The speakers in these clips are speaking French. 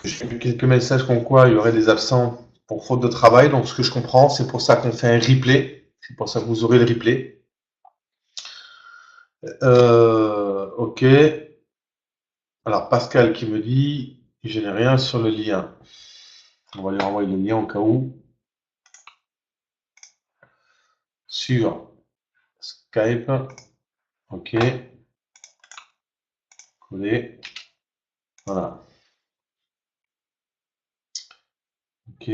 J'ai vu quelques messages comme quoi il y aurait des absents pour faute de travail. Donc, ce que je comprends, c'est pour ça qu'on fait un replay. C'est pour ça que vous aurez le replay. Ok. Alors, Pascal qui me dit, je n'ai rien sur le lien. On va lui renvoyer le lien au cas où. Sur Skype. Ok. Coller. Voilà. Ok.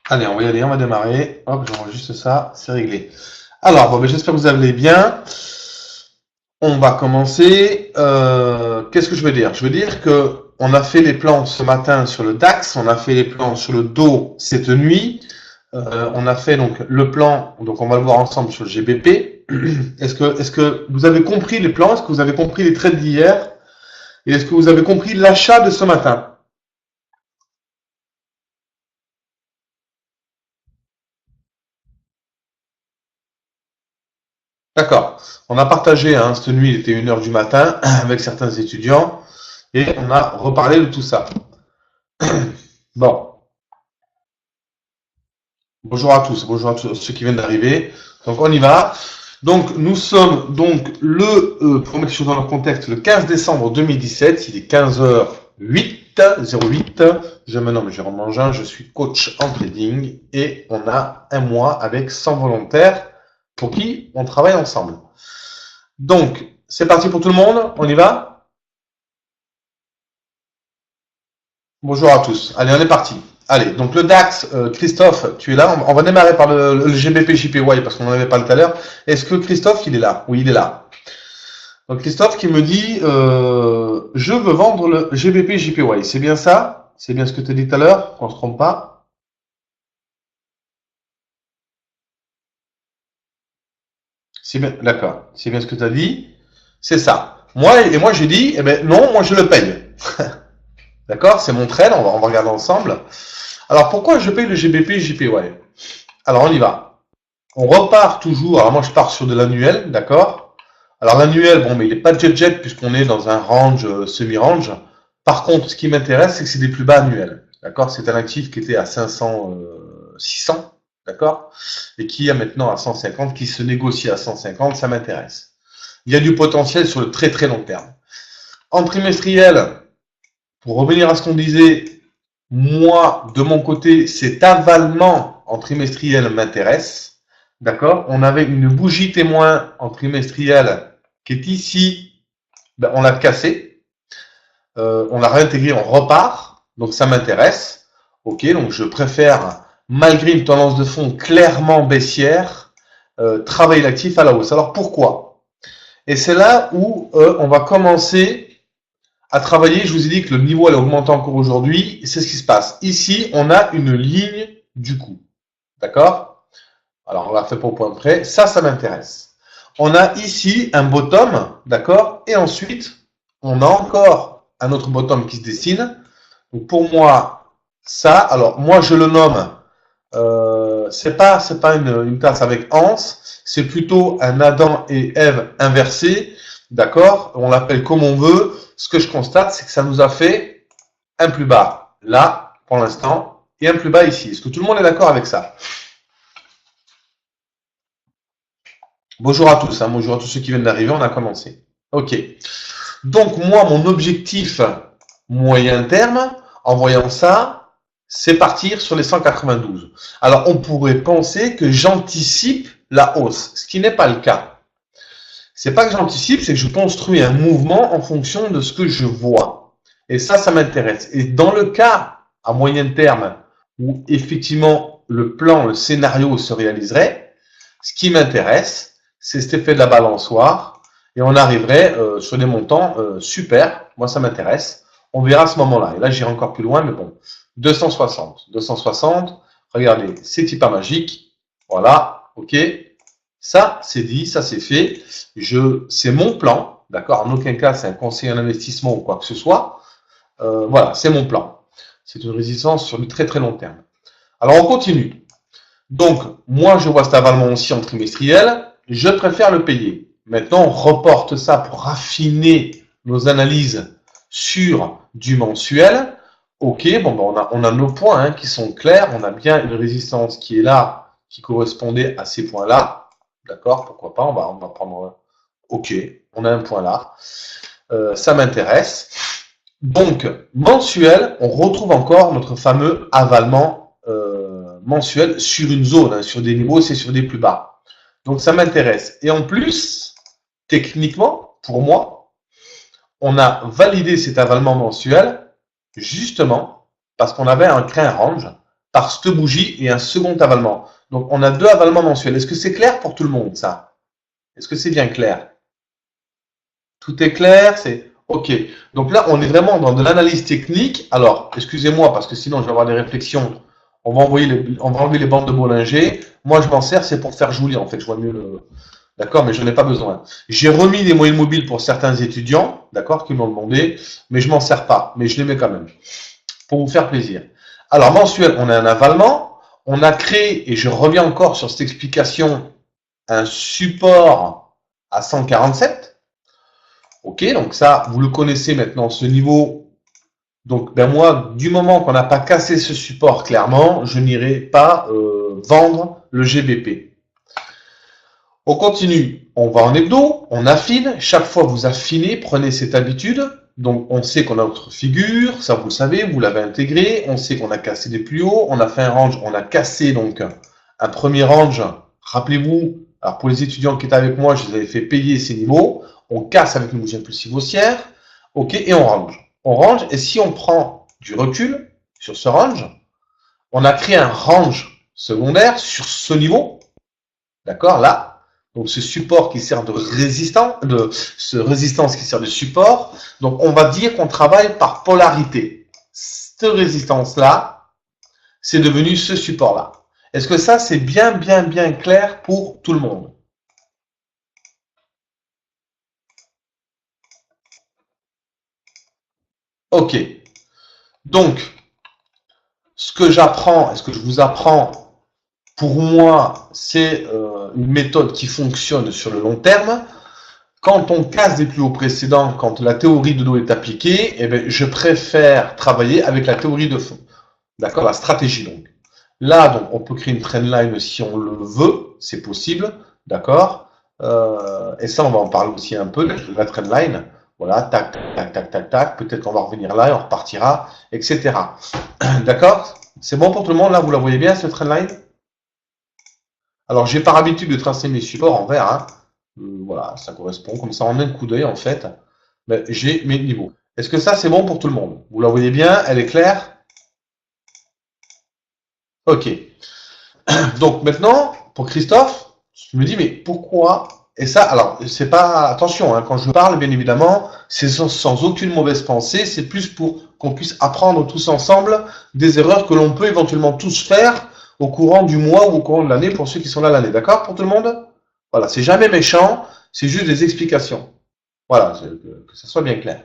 Allez, on va y aller, on va démarrer. Hop, j'enregistre ça, c'est réglé. Alors, bon, ben, j'espère que vous allez bien. On va commencer. Qu'est-ce que je veux dire? Je veux dire que on a fait les plans ce matin sur le DAX, on a fait les plans sur le dos cette nuit. On a fait donc le plan, donc on va le voir ensemble sur le GBP. Est-ce que vous avez compris les plans? Est-ce que vous avez compris les trades d'hier? Et est-ce que vous avez compris l'achat de ce matin? D'accord. On a partagé, hein, cette nuit, il était 1 h du matin, avec certains étudiants, et on a reparlé de tout ça. Bon, bonjour à tous ceux qui viennent d'arriver. Donc on y va. Donc nous sommes donc pour mettre les choses dans le contexte, le 15 décembre 2017, il est 15h08, 08. Je me nomme Jérôme Mangin, je suis coach en trading et on a un mois avec 100 volontaires pour qui on travaille ensemble. Donc, c'est parti pour tout le monde, on y va? Bonjour à tous. Allez, on est parti. Allez, donc le DAX, Christophe, tu es là. On va démarrer par le GBP JPY parce qu'on n'en avait pas tout à l'heure. Est-ce que Christophe, il est là? Oui, il est là. Donc Christophe qui me dit, je veux vendre le GBP JPY. C'est bien ça? C'est bien ce que tu as dit tout à l'heure, qu'on ne se trompe pas? C'est bien, d'accord. C'est bien ce que tu as dit. C'est ça. Moi j'ai dit, eh ben non, moi je le paye. D'accord? C'est mon trade, on va regarder ensemble. Alors pourquoi je paye le GBP JPY? Alors on y va. On repart toujours. Alors moi je pars sur de l'annuel, d'accord? Alors l'annuel, bon, mais il n'est pas jet puisqu'on est dans un range semi-range. Par contre, ce qui m'intéresse, c'est que c'est des plus bas annuels, d'accord? C'est un actif qui était à 500, 600, d'accord? Et qui est maintenant à 150, qui se négocie à 150, ça m'intéresse. Il y a du potentiel sur le très très long terme. En trimestriel, pour revenir à ce qu'on disait, moi, de mon côté, cet avalement en trimestriel m'intéresse. D'accord? On avait une bougie témoin en trimestriel qui est ici. Ben, on l'a cassée. On l'a réintégré, on repart. Donc ça m'intéresse. Ok, donc je préfère, malgré une tendance de fond clairement baissière, travailler l'actif à la hausse. Alors pourquoi? Et c'est là où on va commencer à travailler. Je vous ai dit que le niveau allait augmenter encore aujourd'hui. C'est ce qui se passe. Ici, on a une ligne du coup. D'accord? Alors, on l'a fait pour point près. Ça m'intéresse. On a ici un bottom, d'accord? Et ensuite, on a encore un autre bottom qui se dessine. Donc, pour moi, ça, alors, moi, je le nomme, c'est pas une tasse avec anse, c'est plutôt un Adam et Ève inversé, d'accord? On l'appelle comme on veut. Ce que je constate, c'est que ça nous a fait un plus bas là, pour l'instant, et un plus bas ici. Est-ce que tout le monde est d'accord avec ça? Bonjour à tous, hein, bonjour à tous ceux qui viennent d'arriver, on a commencé. Ok. Donc moi, mon objectif moyen terme, en voyant ça, c'est partir sur les 192. Alors on pourrait penser que j'anticipe la hausse, ce qui n'est pas le cas. C'est pas que j'anticipe, c'est que je construis un mouvement en fonction de ce que je vois. Et ça m'intéresse. Et dans le cas à moyen terme où effectivement le plan, le scénario se réaliserait, ce qui m'intéresse, c'est cet effet de la balançoire et on arriverait sur des montants super. Moi, ça m'intéresse. On verra à ce moment-là. Et là, j'irai encore plus loin, mais bon. 260. 260. Regardez, c'est hyper magique. Voilà. OK. Ça, c'est dit. Ça, c'est fait. C'est mon plan. D'accord? En aucun cas, c'est un conseil en investissement ou quoi que ce soit. Voilà, c'est mon plan. C'est une résistance sur le très très long terme. Alors, on continue. Donc, moi, je vois cet avalement aussi en trimestriel. Je préfère le payer. Maintenant, on reporte ça pour raffiner nos analyses sur du mensuel. Ok, bon, ben, on a nos points hein, qui sont clairs. On a bien une résistance qui est là, qui correspondait à ces points-là. D'accord, pourquoi pas, on va prendre... Ok, on a un point là. Ça m'intéresse. Donc, mensuel, on retrouve encore notre fameux avalement mensuel sur une zone, hein, sur des niveaux, c'est sur des plus bas. Donc, ça m'intéresse. Et en plus, techniquement, pour moi, on a validé cet avalement mensuel justement parce qu'on avait créé un range par cette bougie et un second avalement. Donc, on a deux avalements mensuels. Est-ce que c'est clair pour tout le monde, ça? Est-ce que c'est bien clair? Tout est clair, c'est OK. Donc là, on est vraiment dans de l'analyse technique. Alors, excusez-moi, parce que sinon, je vais avoir des réflexions. On va enlever les bandes de Bollinger. Moi, je m'en sers, c'est pour faire joli, en fait. Je vois mieux le. D'accord, mais je n'en ai pas besoin. J'ai remis des moyennes mobiles pour certains étudiants, d'accord, qui m'ont demandé, mais je m'en sers pas. Mais je les mets quand même, pour vous faire plaisir. Alors, mensuel, on a un avalement. On a créé, et je reviens encore sur cette explication, un support à 147. Ok, donc ça, vous le connaissez maintenant, ce niveau. Donc, ben moi, du moment qu'on n'a pas cassé ce support clairement, je n'irai pas vendre le GBP. On continue, on va en hebdo, on affine. Chaque fois, vous affinez, prenez cette habitude. Donc, on sait qu'on a notre figure, ça vous le savez, vous l'avez intégré. On sait qu'on a cassé des plus hauts, on a fait un range, on a cassé donc un premier range. Rappelez-vous, alors pour les étudiants qui étaient avec moi, je les avais fait payer ces niveaux. On casse avec une bougie impulsive haussière. OK, et on range. On range, et si on prend du recul sur ce range, on a créé un range secondaire sur ce niveau. D'accord, là. Donc ce support qui sert de résistance qui sert de support. Donc on va dire qu'on travaille par polarité. Cette résistance-là, c'est devenu ce support-là. Est-ce que ça, c'est bien, bien, bien clair pour tout le monde? Ok. Donc, ce que j'apprends, ce que je vous apprends, pour moi, c'est une méthode qui fonctionne sur le long terme. Quand on casse des plus hauts précédents, quand la théorie de dos est appliquée, eh bien, je préfère travailler avec la théorie de fond. D'accord, la stratégie donc. Là, donc, on peut créer une trendline si on le veut, c'est possible, d'accord. Et ça, on va en parler aussi un peu de la trendline. Voilà, tac, tac, tac, tac, tac. Peut-être qu'on va revenir là et on repartira, etc. D'accord. C'est bon pour tout le monde là, vous la voyez bien cette trendline? Alors, j'ai par habitude de tracer mes supports en vert. Hein. Voilà, ça correspond. Comme ça, en un coup d'œil, en fait, ben, j'ai mes niveaux. Est-ce que ça, c'est bon pour tout le monde? Vous la voyez bien? Elle est claire? Ok. Donc maintenant, pour Christophe, je me dis, mais pourquoi? Et ça, alors, c'est pas, attention, hein, quand je parle, bien évidemment, c'est sans aucune mauvaise pensée, c'est plus pour qu'on puisse apprendre tous ensemble des erreurs que l'on peut éventuellement tous faire au courant du mois ou au courant de l'année pour ceux qui sont là l'année. D'accord pour tout le monde? Voilà, c'est jamais méchant, c'est juste des explications. Voilà, que ça soit bien clair.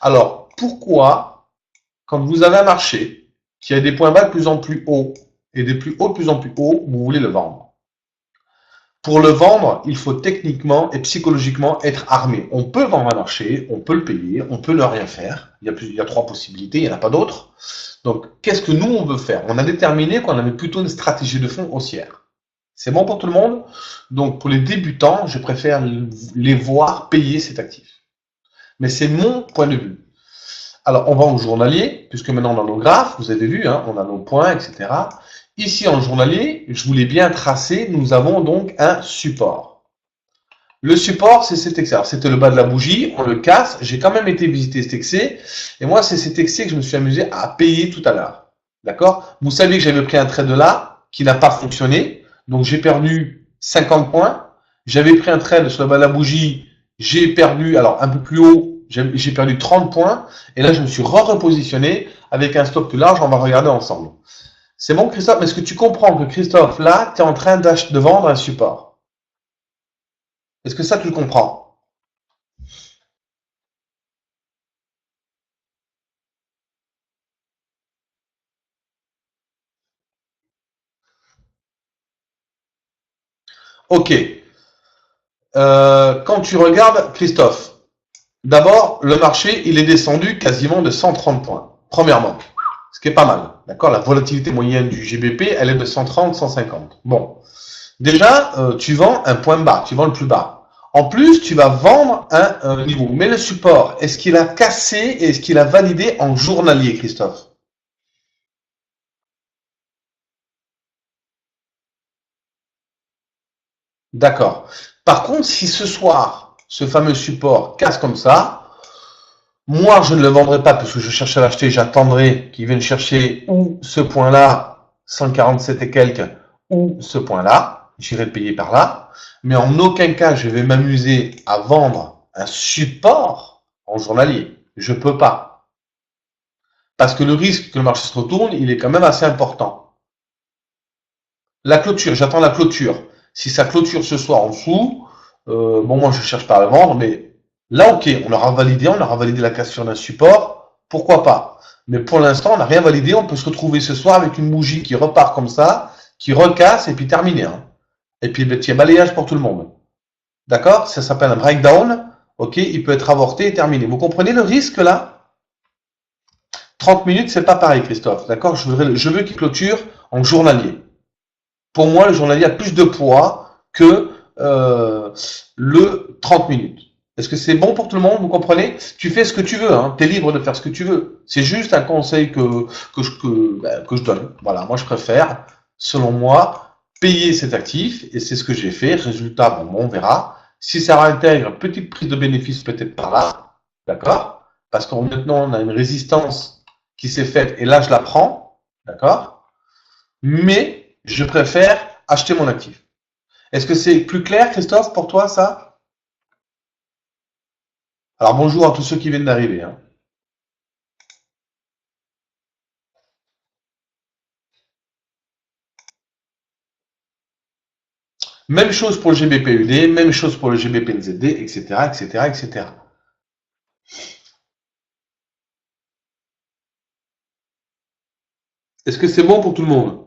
Alors, pourquoi, quand vous avez un marché qui a des points bas de plus en plus hauts et des plus hauts de plus en plus hauts, vous voulez le vendre? Pour le vendre, il faut techniquement et psychologiquement être armé. On peut vendre un marché, on peut le payer, on peut ne rien faire. Il y a trois possibilités, il n'y en a pas d'autres. Donc, qu'est-ce que nous, on veut faire? On a déterminé qu'on avait plutôt une stratégie de fond haussière. C'est bon pour tout le monde? Donc, pour les débutants, je préfère les voir payer cet actif. Mais c'est mon point de vue. Alors, on va au journalier, puisque maintenant on a nos graphes, vous avez vu, hein, on a nos points, etc. Ici, en journalier, je voulais bien tracer, nous avons donc un support. Le support, c'est cet excès. Alors, c'était le bas de la bougie, on le casse. J'ai quand même été visiter cet excès. Et moi, c'est cet excès que je me suis amusé à payer tout à l'heure. D'accord? Vous savez que j'avais pris un trade là, qui n'a pas fonctionné. Donc, j'ai perdu 50 points. J'avais pris un trade sur le bas de la bougie. J'ai perdu, alors un peu plus haut, j'ai perdu 30 points. Et là, je me suis repositionné avec un stop plus large. On va regarder ensemble. C'est bon, Christophe? Est-ce que tu comprends que Christophe, là, tu es en train de vendre un support? Est-ce que ça, tu le comprends? Ok. Quand tu regardes, Christophe, d'abord, le marché, il est descendu quasiment de 130 points, premièrement. Ce qui est pas mal. D'accord? La volatilité moyenne du GBP, elle est de 130, 150. Bon. Déjà, tu vends un point bas, tu vends le plus bas. En plus, tu vas vendre un niveau. Mais le support, est-ce qu'il a cassé et est-ce qu'il a validé en journalier, Christophe? D'accord. Par contre, si ce soir, ce fameux support casse comme ça, moi, je ne le vendrai pas parce que je cherche à l'acheter, j'attendrai qu'il vienne chercher ou ce point-là, 147 et quelques, ou ce point-là, j'irai le payer par là, mais en aucun cas je vais m'amuser à vendre un support en journalier. Je peux pas. Parce que le risque que le marché se retourne, il est quand même assez important. La clôture, j'attends la clôture. Si ça clôture ce soir en dessous, bon, moi je cherche pas à le vendre, mais là, ok, on aura validé la cassure d'un support, pourquoi pas. Mais pour l'instant, on n'a rien validé, on peut se retrouver ce soir avec une bougie qui repart comme ça, qui recasse et puis terminé. Hein. Et puis, ben, tiens, balayage pour tout le monde. D'accord? Ça s'appelle un breakdown. Ok, il peut être avorté et terminé. Vous comprenez le risque là? 30 minutes, c'est pas pareil, Christophe. D'accord? Je veux qu'il clôture en journalier. Pour moi, le journalier a plus de poids que le 30 minutes. Est-ce que c'est bon pour tout le monde? Vous comprenez? Tu fais ce que tu veux, hein. Tu es libre de faire ce que tu veux. C'est juste un conseil que je donne. Voilà, moi je préfère, selon moi, payer cet actif, et c'est ce que j'ai fait. Résultat, bon, on verra. Si ça réintègre, petite prise de bénéfice peut-être par là, d'accord? Parce que maintenant, on a une résistance qui s'est faite, et là, je la prends, d'accord? Mais je préfère acheter mon actif. Est-ce que c'est plus clair, Christophe, pour toi, ça? Alors, bonjour à tous ceux qui viennent d'arriver. Hein. Même chose pour le GBPUD, même chose pour le GBPNZD, etc., etc., etc. Est-ce que c'est bon pour tout le monde?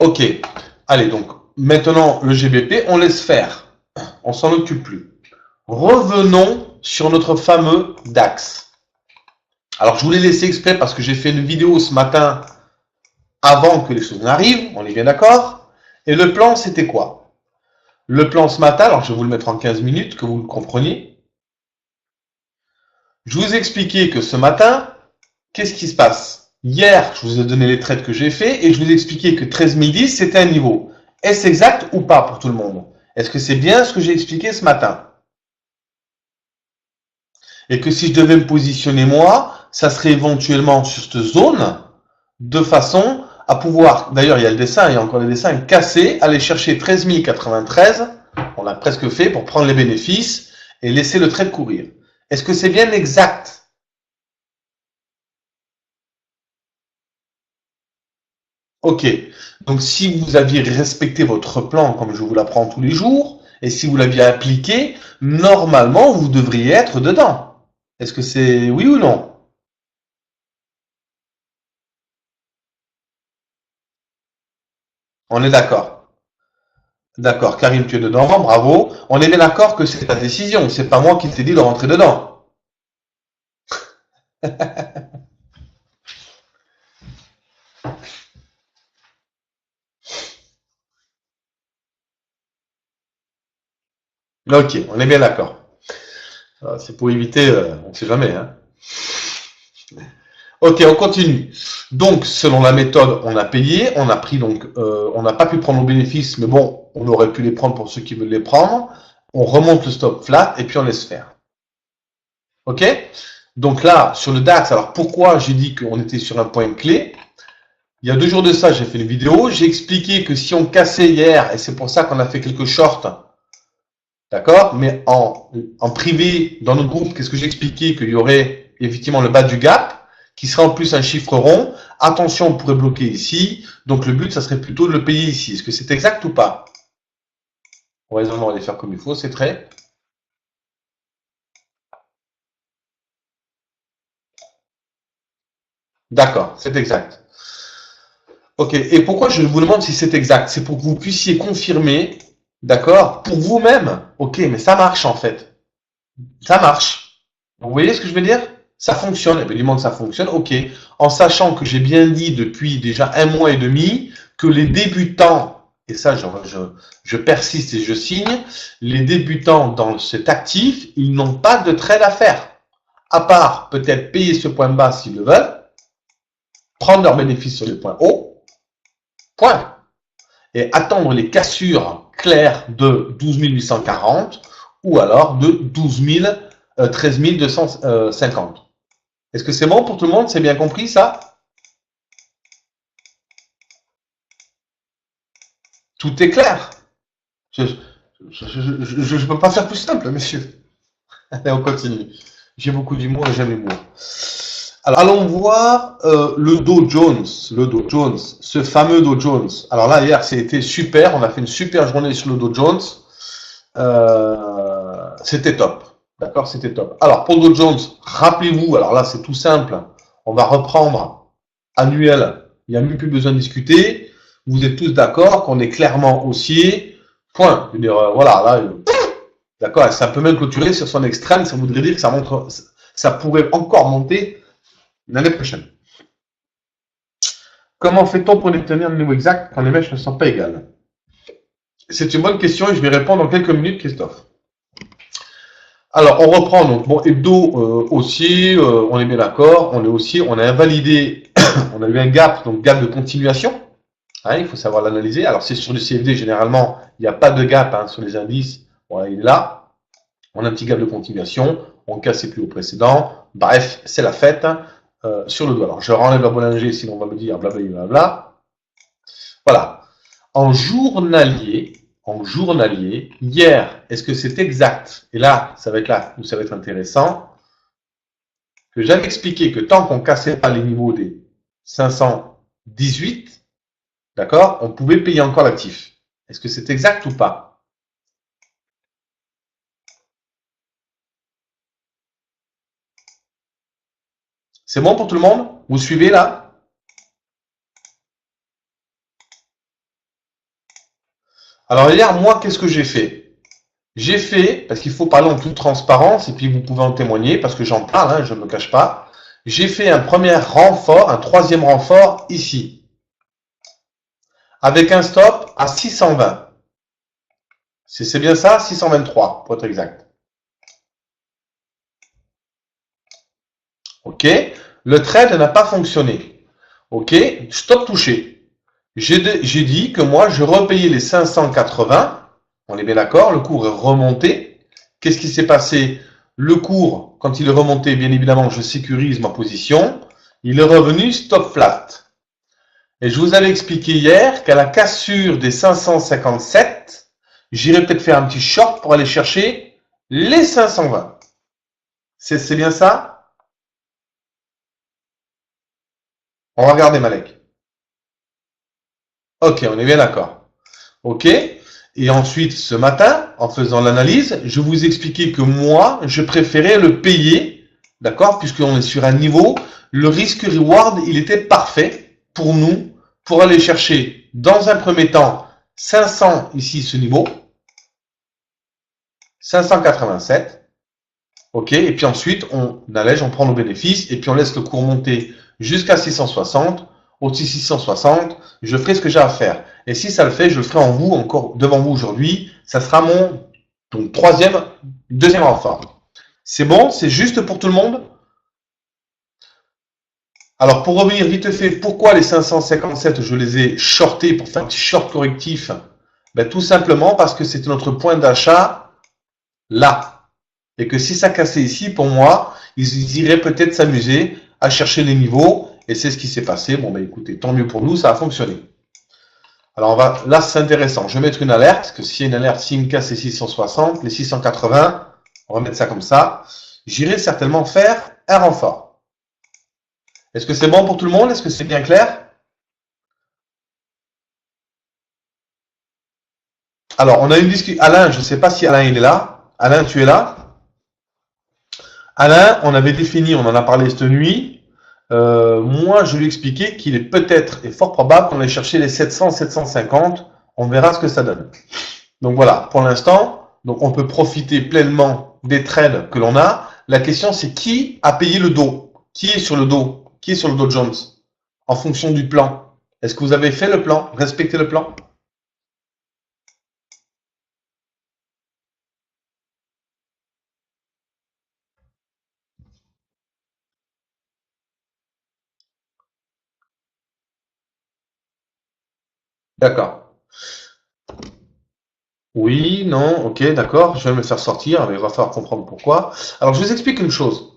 Ok. Allez, donc, maintenant, le GBP, on laisse faire. On s'en occupe plus. Revenons sur notre fameux DAX. Alors, je voulais laisser exprès parce que j'ai fait une vidéo ce matin avant que les choses n'arrivent, on est bien d'accord. Et le plan, c'était quoi? Le plan ce matin, alors je vais vous le mettre en 15 minutes, que vous le compreniez. Je vous ai expliqué que ce matin, qu'est-ce qui se passe? Hier, je vous ai donné les trades que j'ai fait et je vous ai expliqué que 13 010, c'était un niveau. Est-ce exact ou pas pour tout le monde? Est-ce que c'est bien ce que j'ai expliqué ce matin? Et que si je devais me positionner moi, ça serait éventuellement sur cette zone de façon à pouvoir, d'ailleurs il y a le dessin, il y a encore les dessins, casser, aller chercher 13 093, on l'a presque fait pour prendre les bénéfices et laisser le trade courir. Est-ce que c'est bien exact? Ok. Donc si vous aviez respecté votre plan comme je vous l'apprends tous les jours, et si vous l'aviez appliqué, normalement vous devriez être dedans. Est-ce que c'est oui ou non? On est d'accord. D'accord, Karim, tu es dedans, bravo. On est bien d'accord que c'est ta décision, c'est pas moi qui t'ai dit de rentrer dedans. Ok, on est bien d'accord. C'est pour éviter, on ne sait jamais. Hein. Ok, on continue. Donc, selon la méthode, on a payé, on a pris donc, on n'a pas pu prendre nos bénéfices, mais bon, on aurait pu les prendre pour ceux qui veulent les prendre. On remonte le stop flat et puis on laisse faire. Ok? Donc là, sur le DAX, alors pourquoi j'ai dit qu'on était sur un point clé? Il y a 2 jours de ça, j'ai fait une vidéo. J'ai expliqué que si on cassait hier, et c'est pour ça qu'on a fait quelques shorts, d'accord? Mais en privé, dans notre groupe, qu'est-ce que j'ai expliqué? Qu'il y aurait effectivement le bas du gap, qui serait en plus un chiffre rond. Attention, on pourrait bloquer ici. Donc le but, ça serait plutôt de le payer ici. Est-ce que c'est exact ou pas? Ouais, on va les faire comme il faut, c'est très. D'accord, c'est exact. Ok, et pourquoi je vous demande si c'est exact? C'est pour que vous puissiez confirmer, d'accord, pour vous-même. Ok, mais ça marche en fait. Ça marche. Vous voyez ce que je veux dire? Ça fonctionne. Et bien, du moment que ça fonctionne, ok. En sachant que j'ai bien dit depuis déjà 1 mois et demi que les débutants, et ça je persiste et je signe, les débutants dans cet actif, ils n'ont pas de trade à faire. À part peut-être payer ce point bas s'ils le veulent, prendre leur bénéfice sur les points hauts, point. Et attendre les cassures claires de 12 840 ou alors de 13 250. Est-ce que c'est bon pour tout le monde? C'est bien compris ça? Tout est clair. Je ne peux pas faire plus simple, monsieur. Allez, on continue. J'ai beaucoup d'humour et j'aime l'humour. Alors, allons voir le Dow Jones. Le Dow Jones, ce fameux Dow Jones. Alors là, hier, c'était super. On a fait une super journée sur le Dow Jones. C'était top. D'accord, c'était top. Alors, pour Dow Jones, rappelez-vous, alors là, c'est tout simple. On va reprendre annuel. Il n'y a même plus besoin de discuter. Vous êtes tous d'accord qu'on est clairement haussier. Point. Je veux dire, voilà, là, d'accord, ça peut même clôturer sur son extrême. Ça voudrait dire que ça pourrait encore monter l'année prochaine. Comment fait-on pour détenir le niveau exact quand les mèches ne sont pas égales? C'est une bonne question et je vais répondre dans quelques minutes, Christophe. Alors, on reprend donc, bon, hebdo haussier, on est bien d'accord, on est haussier, on a invalidé, on a eu un gap, donc gap de continuation, hein, il faut savoir l'analyser. Alors, c'est sur le CFD, généralement, il n'y a pas de gap hein, sur les indices, voilà, il est là, on a un petit gap de continuation, on casse les plus hauts précédents, bref, c'est la fête sur le doigt. Alors, je renlève la Bollinger, sinon on va me dire blablabla. Voilà. En journalier, hier, est-ce que c'est exact? Et là, ça va être là où ça va être intéressant. Que j'avais expliqué que tant qu'on ne cassait pas les niveaux des 518, d'accord, on pouvait payer encore l'actif. Est-ce que c'est exact ou pas? C'est bon pour tout le monde? Vous suivez là? Alors hier, moi, qu'est-ce que j'ai fait? J'ai fait, parce qu'il faut parler en toute transparence, et puis vous pouvez en témoigner, parce que j'en parle, hein, je ne me cache pas. J'ai fait un premier renfort, un troisième renfort ici, avec un stop à 620. C'est bien ça, 623 pour être exact. Ok, le trade n'a pas fonctionné. Ok, stop touché. J'ai dit que moi, je repayais les 580. On est bien d'accord, le cours est remonté. Qu'est-ce qui s'est passé? Le cours, quand il est remonté, bien évidemment, je sécurise ma position. Il est revenu stop flat. Et je vous avais expliqué hier qu'à la cassure des 557, j'irai peut-être faire un petit short pour aller chercher les 520. C'est bien ça? On va regarder Malek. Ok, on est bien d'accord. Ok. Et ensuite, ce matin, en faisant l'analyse, je vous expliquais que moi, je préférais le payer, d'accord, puisqu'on est sur un niveau, le risque-reward, il était parfait pour nous, pour aller chercher, dans un premier temps, 500, ici, ce niveau, 587, ok, et puis ensuite, on allège, on prend nos bénéfices, et puis on laisse le cours monter jusqu'à 660, au-dessus 660, je ferai ce que j'ai à faire. Et si ça le fait, je le ferai en vous, encore devant vous aujourd'hui. Ça sera mon donc, deuxième renfort. C'est bon? C'est juste pour tout le monde? Alors, pour revenir vite fait, pourquoi les 557, je les ai shortés pour faire un petit short correctif? Ben, tout simplement parce que c'était notre point d'achat là. Et que si ça cassait ici, pour moi, ils iraient peut-être s'amuser à chercher les niveaux. Et c'est ce qui s'est passé. Bon, ben écoutez, tant mieux pour nous, ça a fonctionné. Alors, là, c'est intéressant. Je vais mettre une alerte, parce que s'il y a une alerte, s'il me casse les 660, les 680, on va mettre ça comme ça. J'irai certainement faire un renfort. Est-ce que c'est bon pour tout le monde? Est-ce que c'est bien clair? Alors, on a une discussion. Alain, je ne sais pas si Alain, il est là. Alain, tu es là? Alain, on avait défini, on en a parlé cette nuit, Moi, je lui ai expliqué qu'il est peut-être et fort probable qu'on aille chercher les 700, 750. On verra ce que ça donne. Donc voilà, pour l'instant, donc on peut profiter pleinement des trades que l'on a. La question, c'est qui a payé le dos? Qui est sur le dos? Qui est sur le Dow Jones? En fonction du plan. Est-ce que vous avez fait le plan? Respectez le plan? D'accord. Oui, non, ok, d'accord, je vais me faire sortir, mais il va falloir comprendre pourquoi. Alors, je vous explique une chose.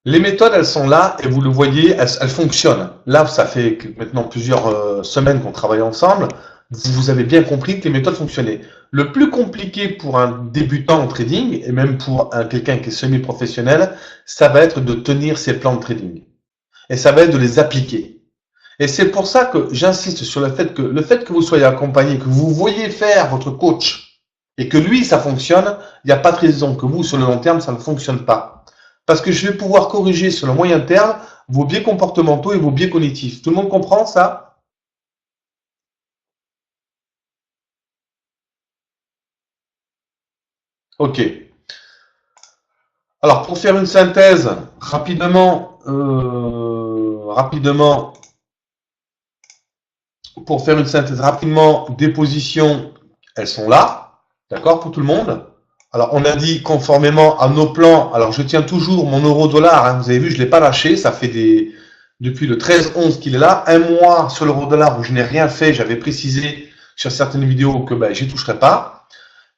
Les méthodes, elles sont là et vous le voyez, elles fonctionnent. Là, ça fait maintenant plusieurs semaines qu'on travaille ensemble. Vous avez bien compris que les méthodes fonctionnaient. Le plus compliqué pour un débutant en trading et même pour quelqu'un qui est semi-professionnel, ça va être de tenir ses plans de trading. Et ça va être de les appliquer. Et c'est pour ça que j'insiste sur le fait que vous soyez accompagné, que vous voyez faire votre coach et que lui, ça fonctionne, il n'y a pas de raison que vous, sur le long terme, ça ne fonctionne pas. Parce que je vais pouvoir corriger sur le moyen terme vos biais comportementaux et vos biais cognitifs. Tout le monde comprend ça? Ok. Alors, pour faire une synthèse, pour faire une synthèse rapidement, des positions, elles sont là, d'accord, pour tout le monde. Alors, on a dit conformément à nos plans, alors je tiens toujours mon euro-dollar, hein, vous avez vu, je ne l'ai pas lâché, ça fait depuis le 13-11 qu'il est là, un mois sur l'euro-dollar où je n'ai rien fait, j'avais précisé sur certaines vidéos que ben, j'y toucherai pas.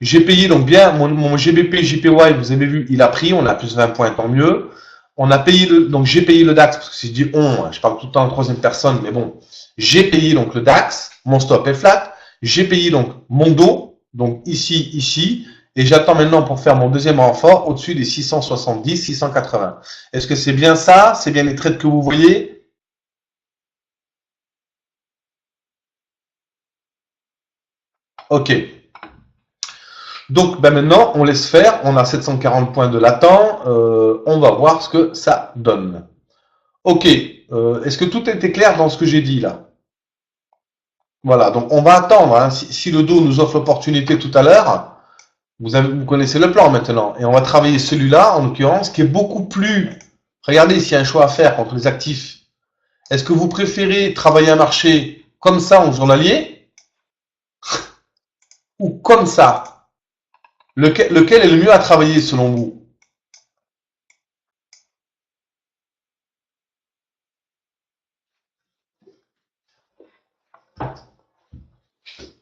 J'ai payé donc bien mon GBP, JPY, vous avez vu, il a pris, on a plus 20 points, tant mieux. On a payé donc j'ai payé le DAX, parce que si je dis on, je parle tout le temps en troisième personne, mais bon, j'ai payé donc le DAX, mon stop est flat, j'ai payé donc mon dos, donc ici, et j'attends maintenant pour faire mon deuxième renfort au-dessus des 670, 680. Est-ce que c'est bien ça? C'est bien les trades que vous voyez? Ok. Donc ben maintenant, on laisse faire, on a 740 points de latent, on va voir ce que ça donne. Ok, est-ce que tout était clair dans ce que j'ai dit là? Voilà, donc on va attendre, hein. Si le dos nous offre l'opportunité tout à l'heure, vous connaissez le plan maintenant, et on va travailler celui-là, en l'occurrence, qui est beaucoup plus... Regardez s'il y a un choix à faire contre les actifs. Est-ce que vous préférez travailler un marché comme ça en journalier, ou comme ça? Lequel est le mieux à travailler selon vous?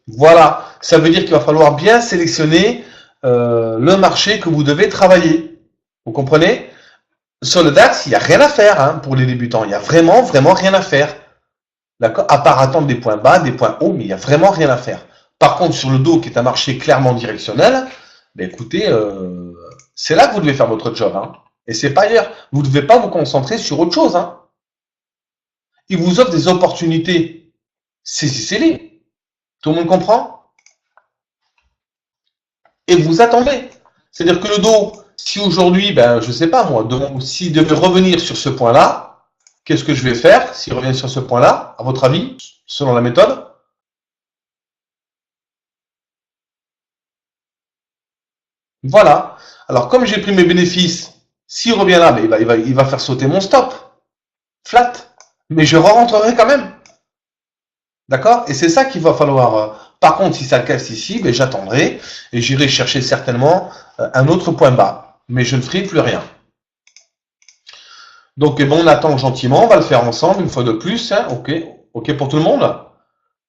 Voilà, ça veut dire qu'il va falloir bien sélectionner le marché que vous devez travailler. Vous comprenez? Sur le DAX, il n'y a rien à faire hein, pour les débutants. Il n'y a vraiment, vraiment rien à faire. D'accord? À part attendre des points bas, des points hauts, mais il n'y a vraiment rien à faire. Par contre, sur le dos, qui est un marché clairement directionnel, ben écoutez, c'est là que vous devez faire votre job. Hein. Et c'est pas ailleurs. Vous ne devez pas vous concentrer sur autre chose. Hein. Il vous offre des opportunités. Saisissez-les. Tout le monde comprend? Et vous attendez. C'est-à-dire que le dos, si aujourd'hui, ben, je sais pas moi, s'il devait revenir sur ce point-là, qu'est-ce que je vais faire s'il revient sur ce point-là, à votre avis, selon la méthode? Voilà. Alors, comme j'ai pris mes bénéfices, s'il revient là, ben, il va faire sauter mon stop. Flat. Mais je rentrerai quand même. D'accord? Et c'est ça qu'il va falloir. Par contre, si ça casse ici, ben, j'attendrai et j'irai chercher certainement un autre point bas. Mais je ne ferai plus rien. Donc, eh ben, on attend gentiment, on va le faire ensemble une fois de plus. Hein. Ok, ok pour tout le monde?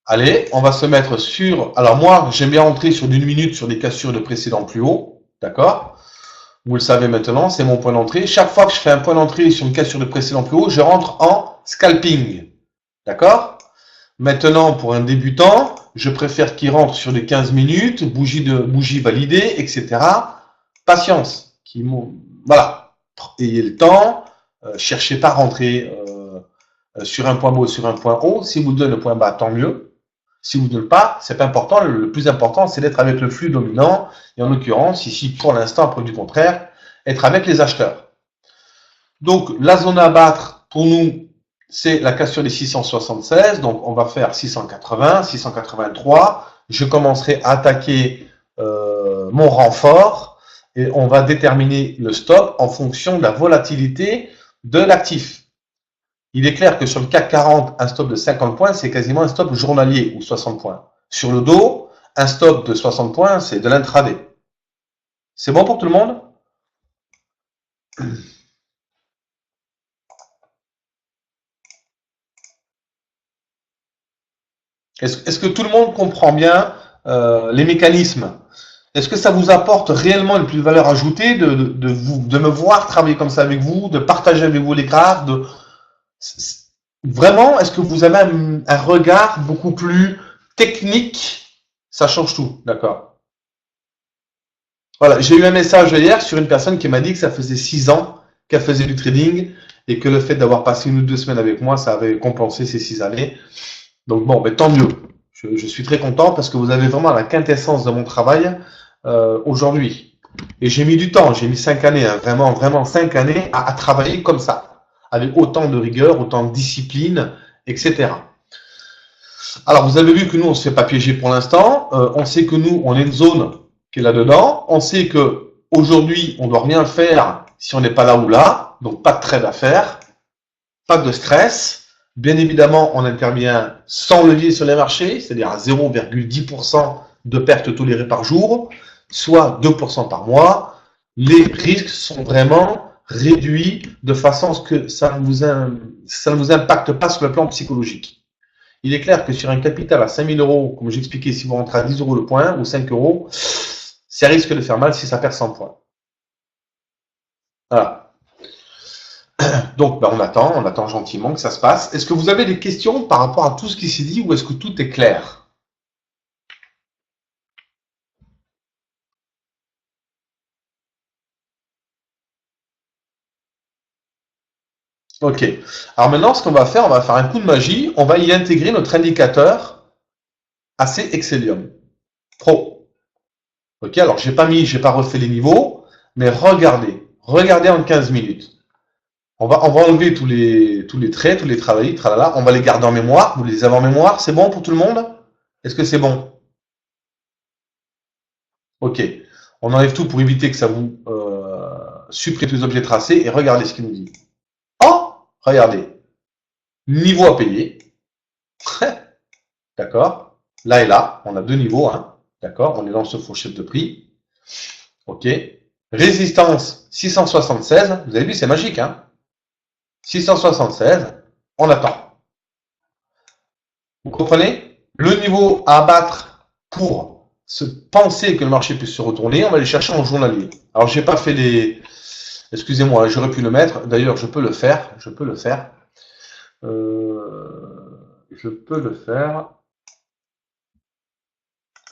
Allez, on va se mettre sur... Alors moi, j'aime bien entrer sur d'une minute sur des cassures de précédent plus haut. D'accord? Vous le savez maintenant, c'est mon point d'entrée. Chaque fois que je fais un point d'entrée sur une cassure de précédent plus haut, je rentre en scalping. D'accord? Maintenant, pour un débutant, je préfère qu'il rentre sur des 15 minutes, bougie validée, etc. Patience. Voilà. Ayez le temps. Cherchez pas à rentrer sur un point bas ou sur un point haut. Si vous donne le point bas, tant mieux. Si vous ne le pas, c'est pas important. Le plus important, c'est d'être avec le flux dominant. Et en l'occurrence, ici, pour l'instant, pour du contraire, être avec les acheteurs. Donc, la zone à battre, pour nous, c'est la cassure des 676. Donc, on va faire 680, 683. Je commencerai à attaquer mon renfort et on va déterminer le stop en fonction de la volatilité de l'actif. Il est clair que sur le CAC 40, un stop de 50 points, c'est quasiment un stop journalier ou 60 points. Sur le dos, un stop de 60 points, c'est de l'intraday. C'est bon pour tout le monde? Est-ce que tout le monde comprend bien les mécanismes? Est-ce que ça vous apporte réellement une plus-valeur ajoutée de me voir travailler comme ça avec vous, de partager avec vous les graphes, vraiment, est-ce que vous avez un regard beaucoup plus technique? Ça change tout, d'accord. Voilà, j'ai eu un message hier sur une personne qui m'a dit que ça faisait 6 ans qu'elle faisait du trading et que le fait d'avoir passé 1 ou 2 semaines avec moi, ça avait compensé ces 6 années. Donc bon, tant mieux. Je suis très content parce que vous avez vraiment la quintessence de mon travail aujourd'hui. Et j'ai mis du temps, j'ai mis 5 années, hein, vraiment 5 années à travailler comme ça, avec autant de rigueur, autant de discipline, etc. Alors, vous avez vu que nous, on ne se fait pas piéger pour l'instant. On sait que nous, on est une zone qui est là-dedans. On sait que aujourd'hui, on ne doit rien faire si on n'est pas là ou là. Donc, pas de trade à faire, pas de stress. Bien évidemment, on intervient sans levier sur les marchés, c'est-à-dire à 0,10% de pertes tolérées par jour, soit 2% par mois. Les risques sont vraiment réduits de façon à ce que ça ne vous impacte pas sur le plan psychologique. Il est clair que sur un capital à 5 000 euros, comme j'expliquais, si vous rentrez à 10 euros le point ou 5 euros, ça risque de faire mal si ça perd 100 points. Voilà. Donc, on attend gentiment que ça se passe. Est-ce que vous avez des questions par rapport à tout ce qui s'est dit ou est-ce que tout est clair? Ok. Alors maintenant, ce qu'on va faire, on va faire un coup de magie. On va y intégrer notre indicateur AC Excellium Pro. Ok. Alors, j'ai pas refait les niveaux, mais regardez en 15 minutes. On va enlever tous les traits, tous les travails, tralala. On va les garder en mémoire. Vous les avez en mémoire. C'est bon pour tout le monde? Est-ce que c'est bon? Ok. On enlève tout pour éviter que ça vous supprime tous les objets tracés et regardez ce qu'il nous dit. Oh, regardez. Niveau à payer. D'accord. Là et là, on a 2 niveaux. Hein. D'accord. On est dans ce fourchette de prix. Ok. Résistance 676. Vous avez vu, c'est magique. Hein. 676. On attend. Vous comprenez? Le niveau à abattre pour se penser que le marché puisse se retourner, on va aller chercher en journalier. Alors, j'ai pas fait les... Excusez-moi, j'aurais pu le mettre. D'ailleurs, je peux le faire. Je peux le faire.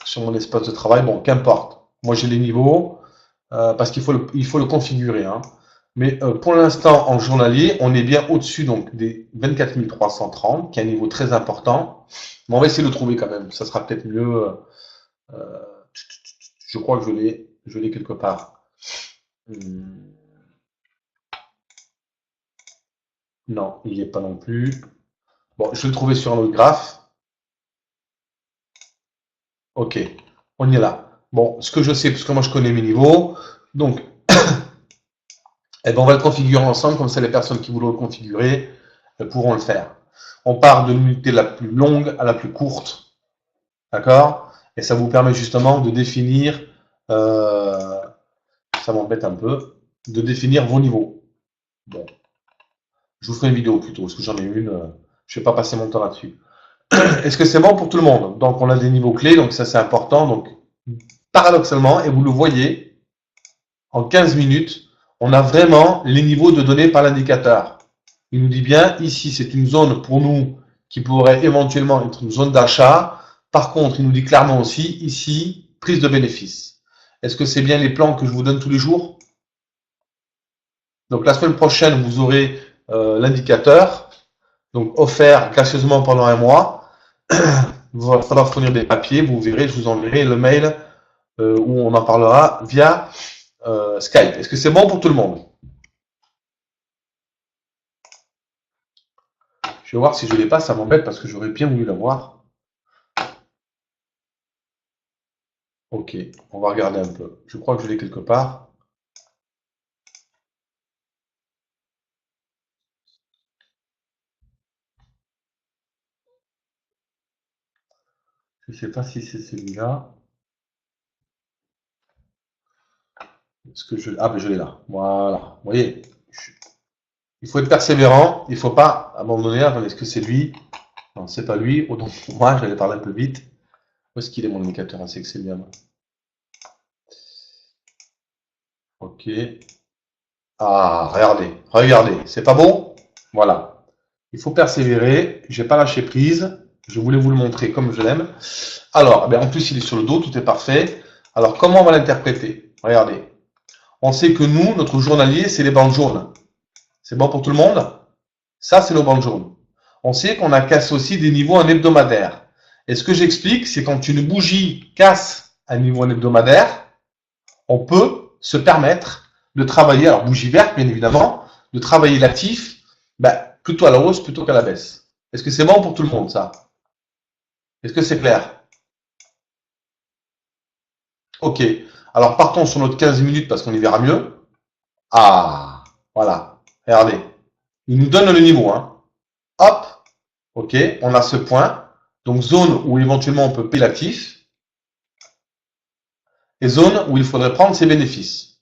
Sur mon espace de travail. Bon, qu'importe. Moi, j'ai les niveaux parce qu'il faut le configurer. Hein. Mais pour l'instant, en journalier, on est bien au-dessus donc des 24 330, qui est un niveau très important. Mais on va essayer de le trouver quand même. Ça sera peut-être mieux. Je crois que je l'ai quelque part. Non, il n'y est pas non plus. Bon, je vais le trouver sur un autre graphe. Ok, on y est là. Bon, ce que je sais, parce que moi je connais mes niveaux, donc eh ben, on va le configurer ensemble, comme ça les personnes qui voudront le configurer pourront le faire. On part de l'unité la plus longue à la plus courte, d'accord? Et ça vous permet justement de définir, ça m'embête un peu, de définir vos niveaux. Bon, je vous ferai une vidéo plutôt, parce que j'en ai une, je ne vais pas passer mon temps là-dessus. Est-ce que c'est bon pour tout le monde? Donc on a des niveaux clés, donc ça c'est important. Donc paradoxalement, et vous le voyez, en 15 minutes, on a vraiment les niveaux de données par l'indicateur. Il nous dit bien, ici c'est une zone pour nous qui pourrait éventuellement être une zone d'achat. Par contre, il nous dit clairement aussi, ici, prise de bénéfice. Est-ce que c'est bien les plans que je vous donne tous les jours? Donc la semaine prochaine, vous aurez l'indicateur, donc offert gracieusement pendant 1 mois. Il va falloir fournir des papiers, vous verrez, je vous enverrai le mail où on en parlera via Skype. Est-ce que c'est bon pour tout le monde? Je vais voir si je l'ai pas, ça m'embête parce que j'aurais bien voulu l'avoir. Ok, on va regarder un peu. Je crois que je l'ai quelque part. Je ne sais pas si c'est celui-là. Est-ce que je... Ah, ben je l'ai là. Voilà. Vous voyez, il faut être persévérant. Il ne faut pas abandonner. Attendez, est-ce que c'est lui? Non, c'est pas lui. Oh, donc, moi, j'allais parler un peu vite. Où est-ce qu'il est mon indicateur assez excellent? Ok. Ah, regardez. Regardez. C'est pas bon? Voilà. Il faut persévérer. J'ai pas lâché prise. Je voulais vous le montrer comme je l'aime. Alors, en plus, il est sur le dos. Tout est parfait. Alors, comment on va l'interpréter? Regardez. On sait que nous, notre journalier, c'est les bandes jaunes. C'est bon pour tout le monde? Ça, c'est nos bandes jaunes. On sait qu'on a cassé aussi des niveaux en hebdomadaire. Et ce que j'explique, c'est quand une bougie casse un niveau en hebdomadaire, on peut se permettre de travailler, alors bougie verte bien évidemment, de travailler l'actif plutôt à la hausse plutôt qu'à la baisse. Est-ce que c'est bon pour tout le monde ça? Est-ce que c'est clair? Ok. Alors partons sur notre 15 minutes parce qu'on y verra mieux. Ah, voilà. Regardez. Il nous donne le niveau. Hein. Hop. Ok. On a ce point. Donc zone où éventuellement on peut payer l'actif. Et zone où il faudrait prendre ses bénéfices.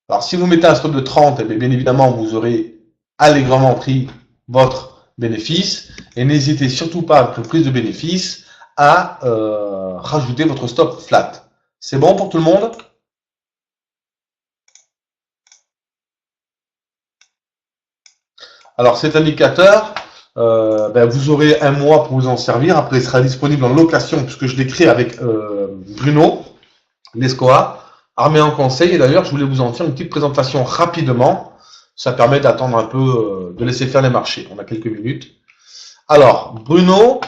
Alors si vous mettez un stop de 30, bien évidemment vous aurez allègrement pris votre bénéfice. Et n'hésitez surtout pas après prise de bénéfice à rajouter votre stop flat. C'est bon pour tout le monde? Alors cet indicateur, vous aurez un mois pour vous en servir. Après, il sera disponible en location puisque je l'ai créé avec Bruno Lescoa, Armée en conseil. Et d'ailleurs, je voulais vous en faire une petite présentation rapidement. Ça permet d'attendre un peu, de laisser faire les marchés. On a quelques minutes. Alors, Bruno,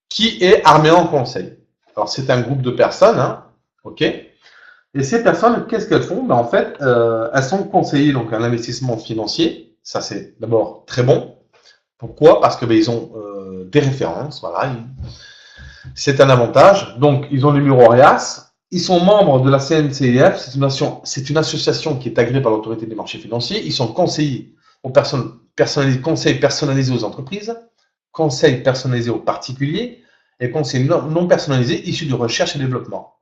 qui est Armée en conseil? Alors, c'est un groupe de personnes, hein, ok. Et ces personnes, qu'est-ce qu'elles font? En fait, elles sont conseillées donc un investissement financier. Ça, c'est d'abord très bon. Pourquoi? Parce que ils ont des références, voilà. C'est un avantage. Donc, ils ont le numéro RIAS. Ils sont membres de la CNCIF. C'est une association qui est agréée par l'autorité des marchés financiers. Ils sont conseillers aux personnes personnalisés, conseils personnalisés aux entreprises, conseils personnalisés aux particuliers et conseils non personnalisés issus de recherche et développement.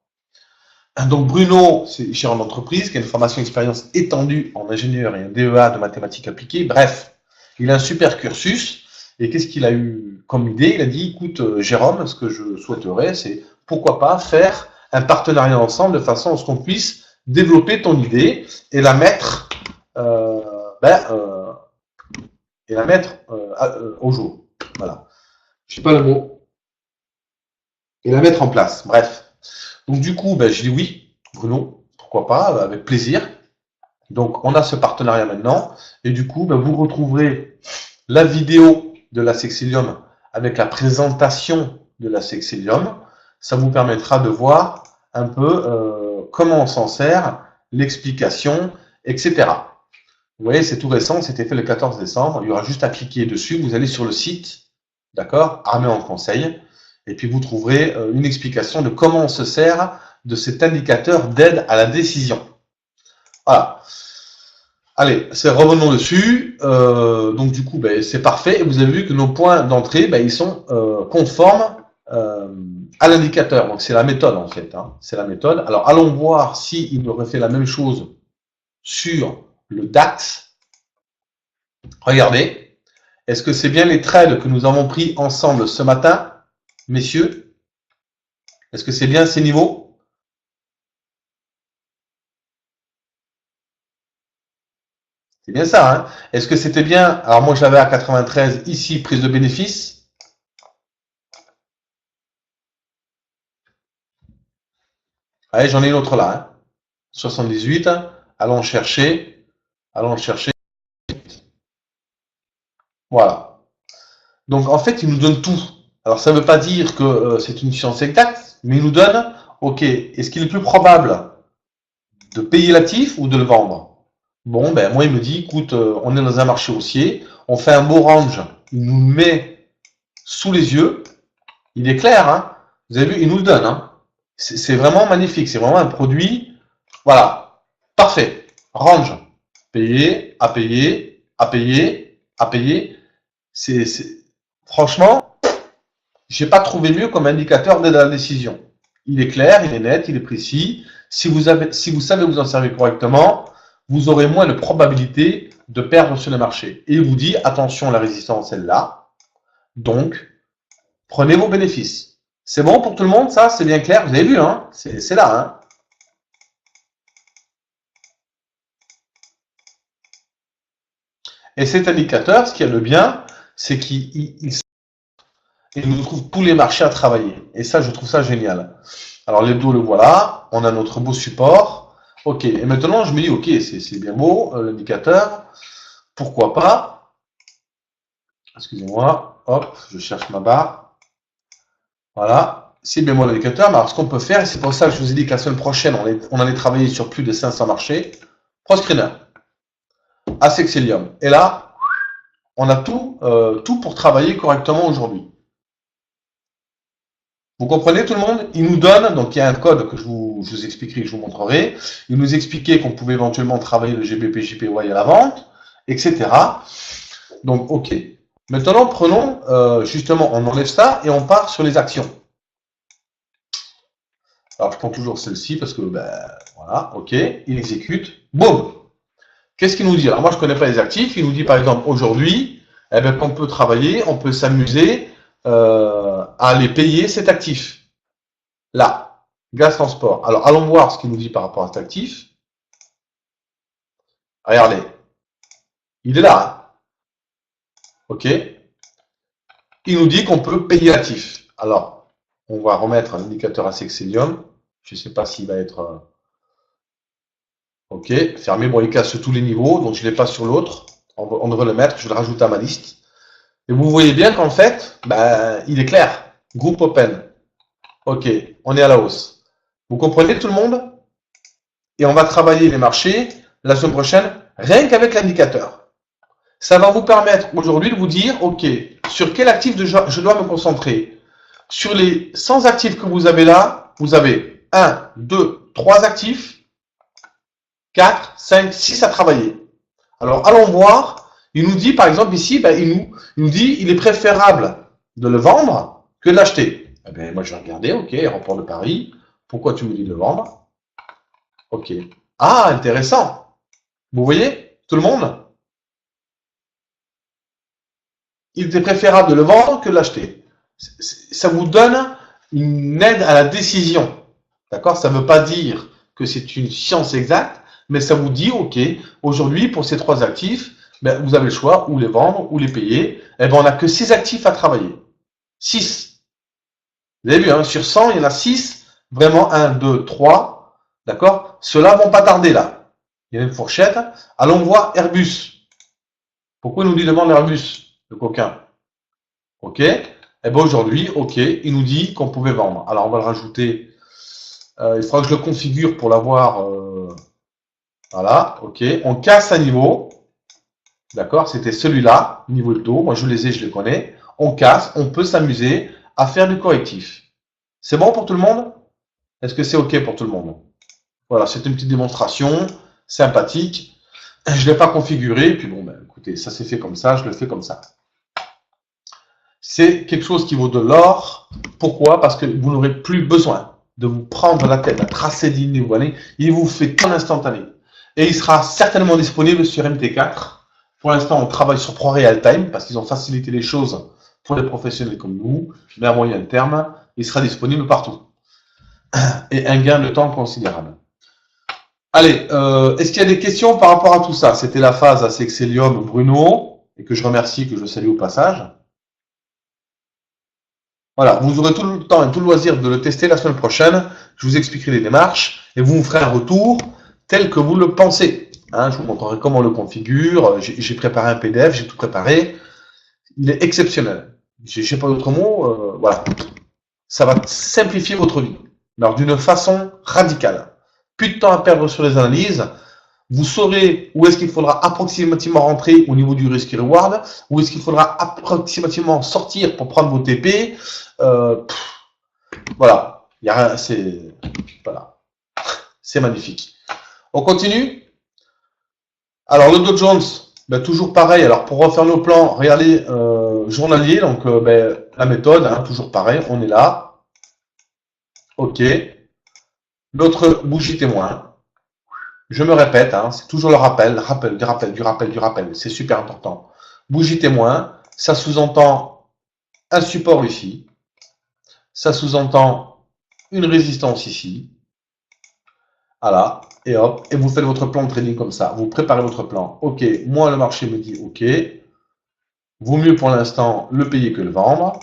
Donc Bruno, c'est gérant d'entreprise, qui a une formation expérience étendue en ingénieur et un DEA de mathématiques appliquées. Bref, il a un super cursus. Et qu'est-ce qu'il a eu comme idée? Il a dit, écoute Jérôme, ce que je souhaiterais, c'est pourquoi pas faire un partenariat ensemble de façon à ce qu'on puisse développer ton idée et la mettre, au jour. Voilà. Je sais pas le mot. Et la mettre en place. Bref. Donc du coup, je dis oui, Bruno, pourquoi pas, avec plaisir. Donc on a ce partenariat maintenant. Et du coup, vous retrouverez la vidéo de la Sexilium avec la présentation de la Sexilium. Ça vous permettra de voir un peu comment on s'en sert, l'explication, etc. Vous voyez, c'est tout récent, c'était fait le 14 décembre. Il y aura juste à cliquer dessus. Vous allez sur le site, d'accord, Armée en conseil. Et puis vous trouverez une explication de comment on se sert de cet indicateur d'aide à la décision. Voilà. Allez, revenons dessus. Donc du coup, c'est parfait. Et vous avez vu que nos points d'entrée, ils sont conformes à l'indicateur. Donc c'est la méthode en fait. Hein. C'est la méthode. Alors allons voir s'il nous refait la même chose sur le DAX. Regardez. Est-ce que c'est bien les trades que nous avons pris ensemble ce matin, messieurs? Est-ce que c'est bien ces niveaux? C'est bien ça, hein? Est-ce que c'était bien? Alors moi j'avais à 93 ici, prise de bénéfice. Allez, j'en ai une autre là, hein? 78. Allons chercher. Allons chercher. Voilà. Donc en fait, il nous donne tout. Alors ça ne veut pas dire que c'est une science exacte, mais il nous donne, ok, est-ce qu'il est plus probable de payer l'actif ou de le vendre? Bon, moi il me dit, écoute, on est dans un marché haussier, on fait un beau range il nous le met sous les yeux. Il est clair, hein. Vous avez vu, il nous le donne, hein. C'est vraiment magnifique. C'est vraiment un produit. Voilà. Parfait. Range. Payer, à payer, à payer, à payer. Franchement, j'ai pas trouvé mieux comme indicateur de la décision. Il est clair, il est net, il est précis. Si vous savez vous en servir correctement, vous aurez moins de probabilité de perdre sur le marché. Et il vous dit, attention, la résistance est là. Donc, prenez vos bénéfices. C'est bon pour tout le monde, ça? C'est bien clair? Vous avez vu, hein? C'est là, hein? Et cet indicateur, ce qui est le bien, c'est qu'il nous trouve tous les marchés à travailler. Et ça, je trouve ça génial. Alors, l'hebdo, le voilà. On a notre beau support. OK. Et maintenant, je me dis, OK, c'est bien beau, l'indicateur. Pourquoi pas? Excusez-moi. Hop, je cherche ma barre. Voilà. C'est bien beau l'indicateur. Mais alors, ce qu'on peut faire, et c'est pour ça que je vous ai dit que la semaine prochaine, on allait travailler sur plus de 500 marchés. ProScreener. Asexelium. Et là, on a tout pour travailler correctement aujourd'hui. Vous comprenez tout le monde? Il nous donne, donc il y a un code que je vous expliquerai, que je vous montrerai. Il nous expliquait qu'on pouvait éventuellement travailler le GBP, JPY à la vente, etc. Donc, OK. Maintenant, prenons, justement, on enlève ça et on part sur les actions. Alors, je prends toujours celle-ci parce que, ben, voilà, OK, il exécute. Boum! Qu'est-ce qu'il nous dit? Alors, moi, je ne connais pas les actifs. Il nous dit, par exemple, aujourd'hui, eh ben, qu'on peut travailler, on peut s'amuser à aller payer cet actif. Là, gaz transport. Alors, allons voir ce qu'il nous dit par rapport à cet actif. Regardez. Il est là. Hein. OK. Il nous dit qu'on peut payer l'actif. Alors, on va remettre un indicateur Asexelium. Je ne sais pas s'il va être... OK. Fermé. Bon, il casse tous les niveaux. Donc, je ne l'ai pas sur l'autre. On devrait le mettre. Je vais le rajouter à ma liste. Et vous voyez bien qu'en fait, ben, il est clair. Groupe open. OK. On est à la hausse. Vous comprenez tout le monde? Et on va travailler les marchés la semaine prochaine, rien qu'avec l'indicateur. Ça va vous permettre aujourd'hui de vous dire, OK, sur quel actif je dois me concentrer? Sur les 100 actifs que vous avez là, vous avez 1, 2, 3 actifs, 4, 5, 6 à travailler. Alors, allons voir. Il nous dit, par exemple, ici, ben, il nous dit il est préférable de le vendre que de l'acheter. Eh bien, moi, je vais regarder, OK, rapport de Paris. Pourquoi tu me dis de le vendre? OK. Ah, intéressant. Vous voyez, tout le monde? Il était préférable de le vendre que de l'acheter. Ça vous donne une aide à la décision. D'accord? Ça ne veut pas dire que c'est une science exacte, mais ça vous dit, OK, aujourd'hui, pour ces 3 actifs, ben, vous avez le choix, ou les vendre, ou les payer. Eh ben, on n'a que 6 actifs à travailler. 6. Vous avez vu, hein, sur 100, il y en a 6. Vraiment, 1, 2, 3. D'accord? Ceux-là vont pas tarder, là. Il y a une fourchette. Allons voir Airbus. Pourquoi il nous dit de vendre Airbus, le coquin? OK. Eh bien, aujourd'hui, OK, il nous dit qu'on pouvait vendre. Alors, on va le rajouter. Il faudra que je le configure pour l'avoir. Voilà, OK. On casse un niveau. D'accord? C'était celui-là, niveau de dos. Moi, je les ai, je les connais. On casse, on peut s'amuser à faire du correctif. C'est bon pour tout le monde? Est-ce que c'est OK pour tout le monde? Voilà, c'est une petite démonstration sympathique. Je ne l'ai pas configuré. Puis bon, ben, écoutez, ça s'est fait comme ça, je le fais comme ça. C'est quelque chose qui vaut de l'or. Pourquoi? Parce que vous n'aurez plus besoin de vous prendre la tête à tracer des lignes. Il vous fait en instantané. Et il sera certainement disponible sur MT4. Pour l'instant, on travaille sur ProReal Time parce qu'ils ont facilité les choses pour les professionnels comme nous. Mais à moyen terme, il sera disponible partout. Et un gain de temps considérable. Allez, est-ce qu'il y a des questions par rapport à tout ça? C'était la phase Asexelium Bruno, et que je remercie, que je salue au passage. Voilà, vous aurez tout le temps et tout le loisir de le tester la semaine prochaine. Je vous expliquerai les démarches et vous me ferez un retour tel que vous le pensez. Hein, je vous montrerai comment on le configure. J'ai préparé un PDF, j'ai tout préparé. Il est exceptionnel. Je n'ai pas d'autre mot. Voilà. Ça va simplifier votre vie. Alors d'une façon radicale. Plus de temps à perdre sur les analyses. Vous saurez où est-ce qu'il faudra approximativement rentrer au niveau du risque et reward, où est-ce qu'il faudra approximativement sortir pour prendre vos TP. Voilà, il y a rien, voilà, c'est magnifique. On continue. Alors le Dow Jones, ben, toujours pareil. Alors pour refaire nos plans, regardez journalier, donc ben, la méthode, hein, toujours pareil. On est là. Ok. Notre bougie témoin. Je me répète, hein, c'est toujours le rappel, du rappel, c'est super important. Bougie témoin, ça sous-entend un support ici, ça sous-entend une résistance ici, voilà, et hop, et vous faites votre plan de trading comme ça, vous préparez votre plan. Ok, moi le marché me dit ok, vaut mieux pour l'instant le payer que le vendre,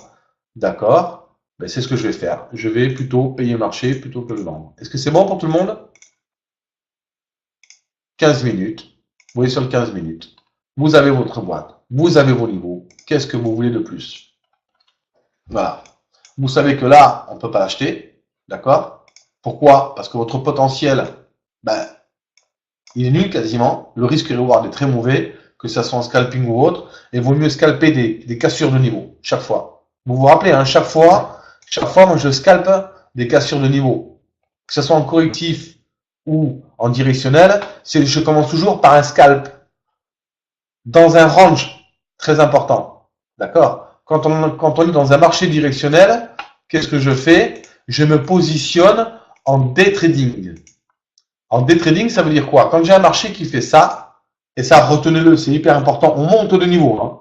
d'accord, ben, c'est ce que je vais faire, je vais plutôt payer le marché plutôt que le vendre. Est-ce que c'est bon pour tout le monde? 15 minutes, vous voyez sur le 15 minutes, vous avez votre boîte, vous avez vos niveaux, qu'est-ce que vous voulez de plus? Voilà. Vous savez que là, on ne peut pas l'acheter, d'accord? Pourquoi? Parce que votre potentiel, ben, il est nul quasiment, le risque reward est très mauvais, que ce soit en scalping ou autre, et il vaut mieux scalper des cassures de niveau, chaque fois. Vous vous rappelez, hein, chaque fois, moi je scalpe des cassures de niveau, que ce soit en correctif ou en directionnel, je commence toujours par un scalp dans un range très important. D'accord? Quand on est dans un marché directionnel, qu'est-ce que je fais? Je me positionne en day trading. En day trading, ça veut dire quoi? Quand j'ai un marché qui fait ça, et ça, retenez-le, c'est hyper important, on monte de niveau. Hein.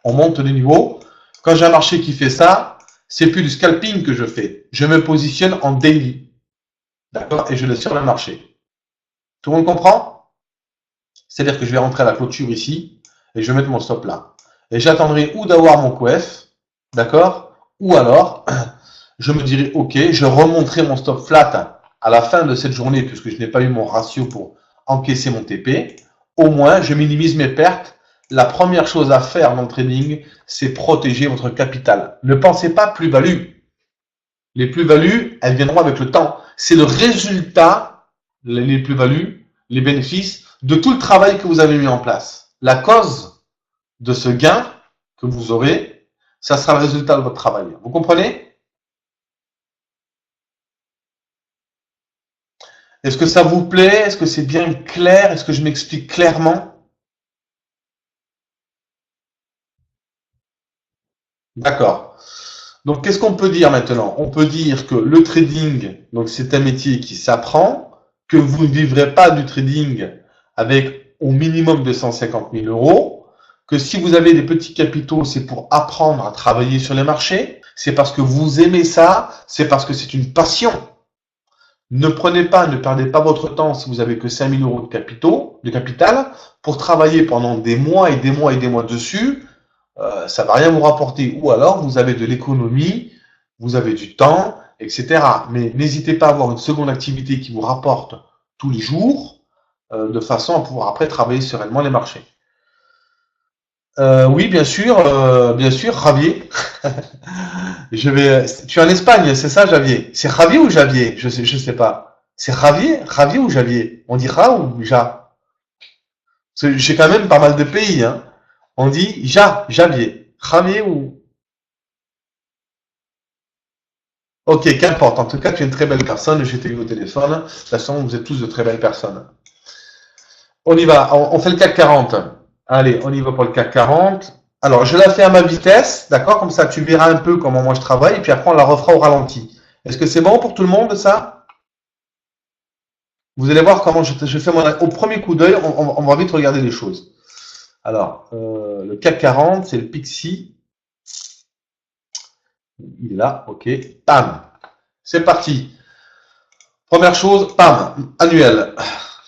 On monte de niveau. Quand j'ai un marché qui fait ça, c'est plus du scalping que je fais. Je me positionne en daily. D'accord? Et je laisse sur le marché. Tout le monde comprend? C'est-à-dire que je vais rentrer à la clôture ici, et je vais mettre mon stop là. Et j'attendrai ou d'avoir mon QF, d'accord? Ou alors, je me dirai, ok, je remonterai mon stop flat à la fin de cette journée, puisque je n'ai pas eu mon ratio pour encaisser mon TP. Au moins, je minimise mes pertes. La première chose à faire dans le trading, c'est protéger votre capital. Ne pensez pas plus-value. Les plus-values, elles viendront avec le temps. C'est le résultat, les plus-values, les bénéfices, de tout le travail que vous avez mis en place. La cause de ce gain que vous aurez, ça sera le résultat de votre travail. Vous comprenez? Est-ce que ça vous plaît? Est-ce que c'est bien clair? Est-ce que je m'explique clairement? D'accord. Donc, qu'est-ce qu'on peut dire maintenant? On peut dire que le trading, donc c'est un métier qui s'apprend, que vous ne vivrez pas du trading avec au minimum 250 000 euros, que si vous avez des petits capitaux, c'est pour apprendre à travailler sur les marchés, c'est parce que vous aimez ça, c'est parce que c'est une passion. Ne perdez pas votre temps si vous avez que 5 000 euros de capital, pour travailler pendant des mois et des mois et des mois dessus, ça va rien vous rapporter. Ou alors, vous avez de l'économie, vous avez du temps, etc. Mais n'hésitez pas à avoir une seconde activité qui vous rapporte tous les jours, de façon à pouvoir après travailler sereinement les marchés. Oui, bien sûr, Javier. Tu es en Espagne, c'est ça, Javier? C'est Javier ou Javier? Je sais pas. C'est Javier ou Javier? On dit Ja ou Ja? J'ai quand même pas mal de pays, hein. On dit Javier. Javier ou... Ok, qu'importe. En tout cas, tu es une très belle personne. J'ai été eu au téléphone. De toute façon, vous êtes tous de très belles personnes. On y va. On fait le CAC 40. Allez, on y va pour le CAC 40. Alors, je la fais à ma vitesse, d'accord? Comme ça, tu verras un peu comment moi je travaille, et puis après, on la refera au ralenti. Est-ce que c'est bon pour tout le monde, ça? Vous allez voir comment je fais au premier coup d'œil, on va vite regarder les choses. Alors, le CAC 40, c'est le Pixie. Il est là, ok. Pam. C'est parti. Première chose, pam, annuel.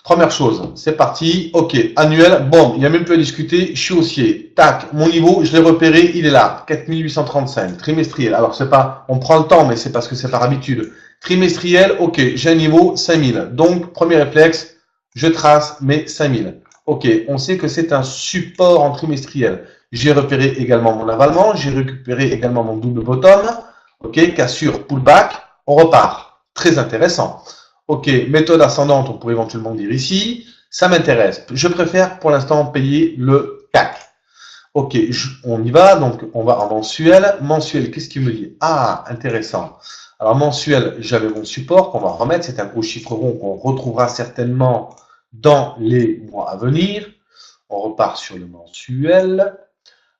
Première chose, c'est parti. Ok, annuel, bon, il n'y a même plus à discuter. Je suis haussier. Tac, mon niveau, je l'ai repéré, il est là. 4835. Trimestriel. Alors, c'est pas, on prend le temps, mais c'est parce que c'est par habitude. Trimestriel, ok, j'ai un niveau 5000. Donc, premier réflexe, je trace mes 5000. Ok, on sait que c'est un support en trimestriel. J'ai repéré également mon avalement, j'ai récupéré également mon double bottom. Ok, cassure, pullback, on repart. Très intéressant. Ok, méthode ascendante, on pourrait éventuellement dire ici. Ça m'intéresse. Je préfère pour l'instant payer le CAC. Ok, on y va. Donc, on va en mensuel. Mensuel, qu'est-ce qu'il me dit? Ah, intéressant. Alors, mensuel, j'avais mon support qu'on va remettre. C'est un gros chiffre rond qu'on retrouvera certainement dans les mois à venir. On repart sur le mensuel.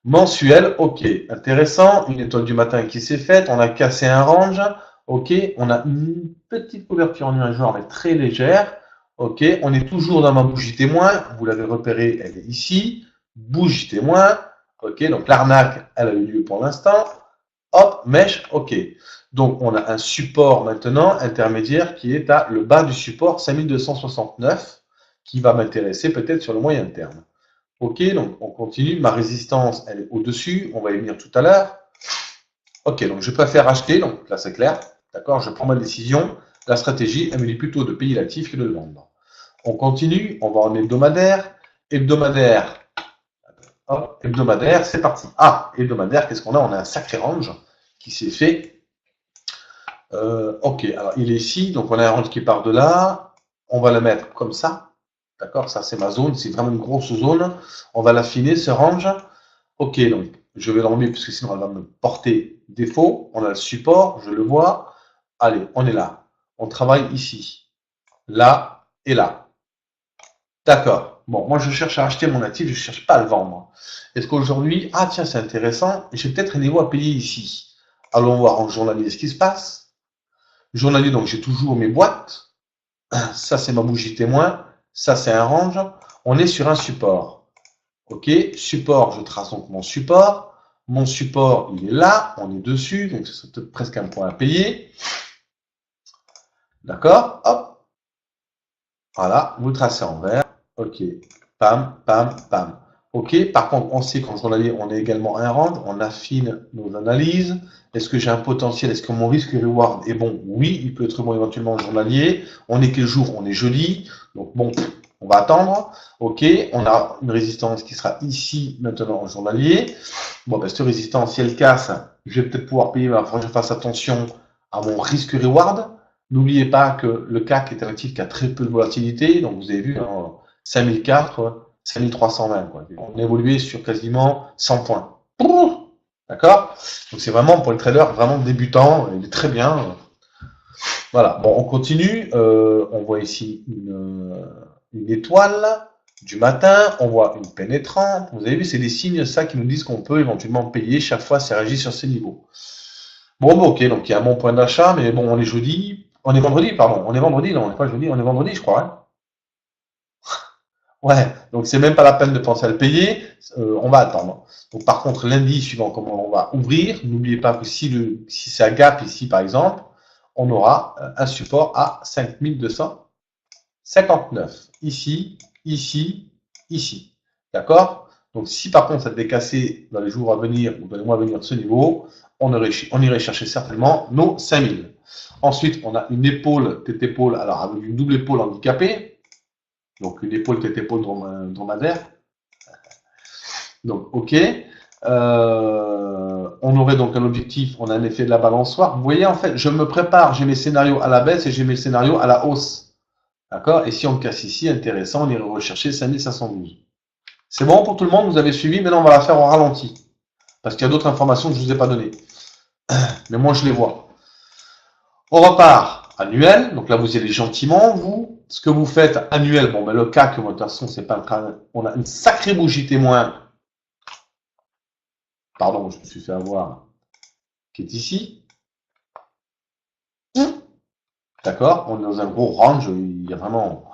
Mensuel, ok, intéressant. Une étoile du matin qui s'est faite. On a cassé un range. Ok, on a une petite couverture en nuageur, mais très légère. Ok, on est toujours dans ma bougie témoin. Vous l'avez repéré, elle est ici. Bougie témoin. Ok, donc l'arnaque, elle a eu lieu pour l'instant. Hop, mèche, ok. Donc on a un support maintenant intermédiaire qui est à le bas du support 5269 qui va m'intéresser peut-être sur le moyen terme. Ok, donc on continue. Ma résistance, elle est au-dessus. On va y venir tout à l'heure. Ok, donc je préfère acheter. Donc là, c'est clair. D'accord, je prends ma décision. La stratégie, elle me dit plutôt de payer l'actif que de le vendre. On continue. On va en hebdomadaire. Hebdomadaire. Hop, hebdomadaire, c'est parti. Ah, hebdomadaire, qu'est-ce qu'on a? On a un sacré range qui s'est fait. Ok, alors il est ici. Donc on a un range qui part de là. On va le mettre comme ça. D'accord, ça c'est ma zone. C'est vraiment une grosse zone. On va l'affiner, ce range. Ok, donc je vais l'enlever parce que sinon elle va me porter défaut. On a le support, je le vois. Allez, on est là. On travaille ici, là et là. D'accord. Bon, moi je cherche à acheter mon actif, je ne cherche pas à le vendre. Est-ce qu'aujourd'hui, ah tiens, c'est intéressant, j'ai peut-être un niveau à payer ici. Allons voir en journalier ce qui se passe. Journalier, donc j'ai toujours mes boîtes. Ça c'est ma bougie témoin. Ça c'est un range. On est sur un support. Ok, support, je trace donc mon support. Mon support, il est là, on est dessus, donc c'est presque un point à payer. D'accord, hop. Voilà, vous tracez en vert. Ok, pam, pam, pam. Ok, par contre, on sait qu'en journalier, on est également un range, on affine nos analyses. Est-ce que j'ai un potentiel? Est-ce que mon risque reward est bon? Oui, il peut être bon éventuellement en journalier. On est quel jour? On est jeudi. Donc bon, on va attendre. Ok, on a une résistance qui sera ici maintenant en journalier. Bon, ben, cette résistance, si elle casse, je vais peut-être pouvoir payer, mais il faudra que je fasse attention à mon risque reward. N'oubliez pas que le CAC est un actif qui a très peu de volatilité. Donc, vous avez vu, hein, 5004, 5320. Quoi. On a évolué sur quasiment 100 points. D'accord? Donc, c'est vraiment pour les traders vraiment débutants. Il est très bien. Voilà. Bon, on continue. On voit ici une étoile du matin. On voit une pénétrante. Vous avez vu, c'est des signes, ça, qui nous disent qu'on peut éventuellement payer. Chaque fois, ça réagit sur ces niveaux. Bon, ok. Donc, il y a un bon point d'achat. Mais bon, on est jeudi. On est vendredi, pardon. On est vendredi, non, on est pas jeudi, on est vendredi, je crois. Hein. Ouais, donc c'est même pas la peine de penser à le payer, on va attendre. Donc par contre, lundi, suivant comment on va ouvrir, n'oubliez pas que si c'est à gap ici, par exemple, on aura un support à 5259. Ici, ici, ici. D'accord? Donc si par contre ça devait casser dans les jours à venir ou dans les mois à venir ce niveau, on irait chercher certainement nos 5000. Ensuite, on a une épaule, tête épaule, alors avec une double épaule handicapée. Donc une épaule, tête épaule dromadaire. Donc ok. On aurait donc un objectif, on a un effet de la balançoire. Vous voyez en fait, je me prépare, j'ai mes scénarios à la baisse et j'ai mes scénarios à la hausse. D'accord? Et si on casse ici, intéressant, on irait rechercher 5512. C'est bon pour tout le monde, vous avez suivi, maintenant on va la faire en ralenti. Parce qu'il y a d'autres informations que je ne vous ai pas données. Mais moi je les vois. On repart annuel, donc là vous y allez gentiment, vous. Ce que vous faites annuel, bon ben le CAC, de toute façon, c'est pas un cas. On a une sacrée bougie témoin. Pardon, je me suis fait avoir. Qui est ici. D'accord? On est dans un gros range, il y a vraiment.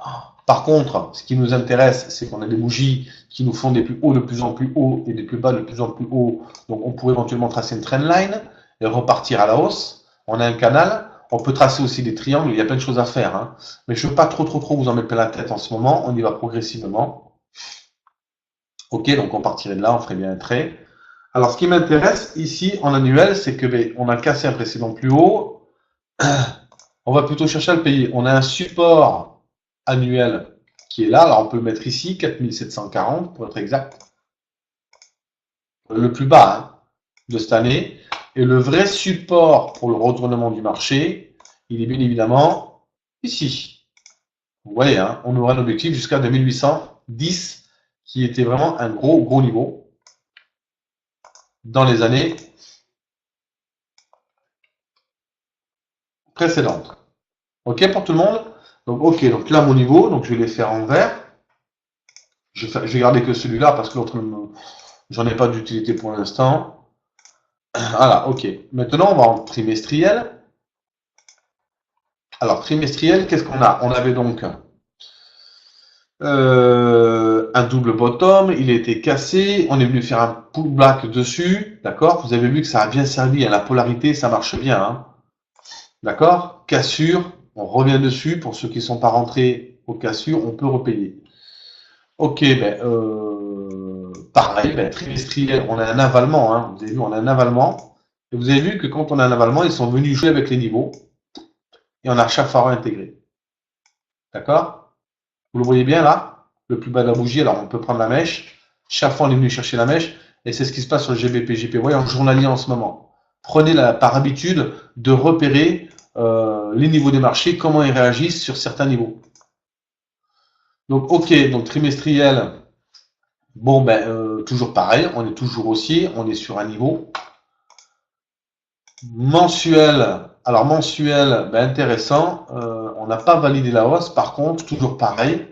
Par contre, ce qui nous intéresse, c'est qu'on a des bougies qui nous font des plus hauts de plus en plus haut et des plus bas de plus en plus haut. Donc on pourrait éventuellement tracer une trendline et repartir à la hausse. On a un canal. On peut tracer aussi des triangles, il y a plein de choses à faire. Hein. Mais je ne veux pas trop vous en mettre plein la tête en ce moment. On y va progressivement. Ok, donc on partirait de là, on ferait bien un trait. Alors ce qui m'intéresse ici en annuel, c'est que on a cassé un précédent plus haut. On va plutôt chercher à le payer. On a un support annuel qui est là. Alors on peut le mettre ici, 4740 pour être exact. Le plus bas hein, de cette année. Et le vrai support pour le retournement du marché, il est bien évidemment ici. Vous voyez, hein, on aura un objectif jusqu'à 2810, qui était vraiment un gros niveau dans les années précédentes. OK pour tout le monde? Donc, OK, donc là, mon niveau, donc je vais les faire en vert. Je vais garder que celui-là parce que l'autre, j'en ai pas d'utilité pour l'instant. Voilà, OK. Maintenant, on va en trimestriel. Alors, trimestriel, qu'est-ce qu'on a? On avait donc un double bottom, il a été cassé, on est venu faire un pullback dessus, d'accord? Vous avez vu que ça a bien servi à la polarité, ça marche bien, hein? D'accord? Cassure, on revient dessus, pour ceux qui ne sont pas rentrés aux cassures, on peut repayer. Ok, pareil, trimestriel, on a un avalement, hein? Vous avez vu, on a un avalement, et vous avez vu que quand on a un avalement, ils sont venus jouer avec les niveaux, et on a chaque fois intégré. D'accord? Vous le voyez bien là? Le plus bas de la bougie, alors on peut prendre la mèche. Chaque fois on est venu chercher la mèche. Et c'est ce qui se passe sur le GBP, Vous voyez, en journalier en ce moment. Prenez par habitude de repérer les niveaux des marchés, comment ils réagissent sur certains niveaux. Donc ok, donc trimestriel, bon toujours pareil, on est toujours haussier, on est sur un niveau. Mensuel, alors mensuel, intéressant, on n'a pas validé la hausse, par contre, toujours pareil,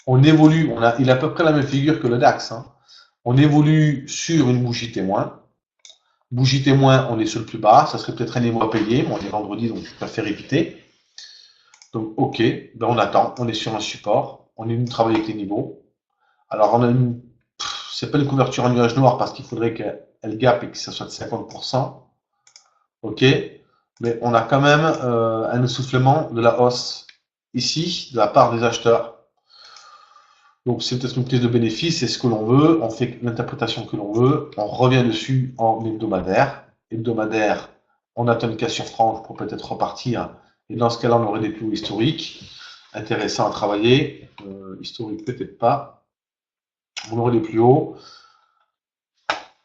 on évolue, il a à peu près la même figure que le DAX. Hein. On évolue sur une bougie témoin. Bougie témoin, on est sur le plus bas. Ça serait peut-être un niveau à payer. Bon, on est vendredi, donc je préfère éviter. Donc, OK, on attend. On est sur un support. On est venu travailler avec les niveaux. Alors, on a une. C'est pas une couverture en nuage noir parce qu'il faudrait qu'elle gap et que ça soit de 50%. OK. Mais on a quand même un essoufflement de la hausse ici, de la part des acheteurs. Donc c'est peut-être une prise de bénéfice, c'est ce que l'on veut, on fait l'interprétation que l'on veut, on revient dessus en hebdomadaire. Hebdomadaire, on attend une cassure franche pour peut-être repartir, et dans ce cas-là, on aurait des plus hauts historiques, intéressants à travailler, historiques peut-être pas, on aurait des plus hauts.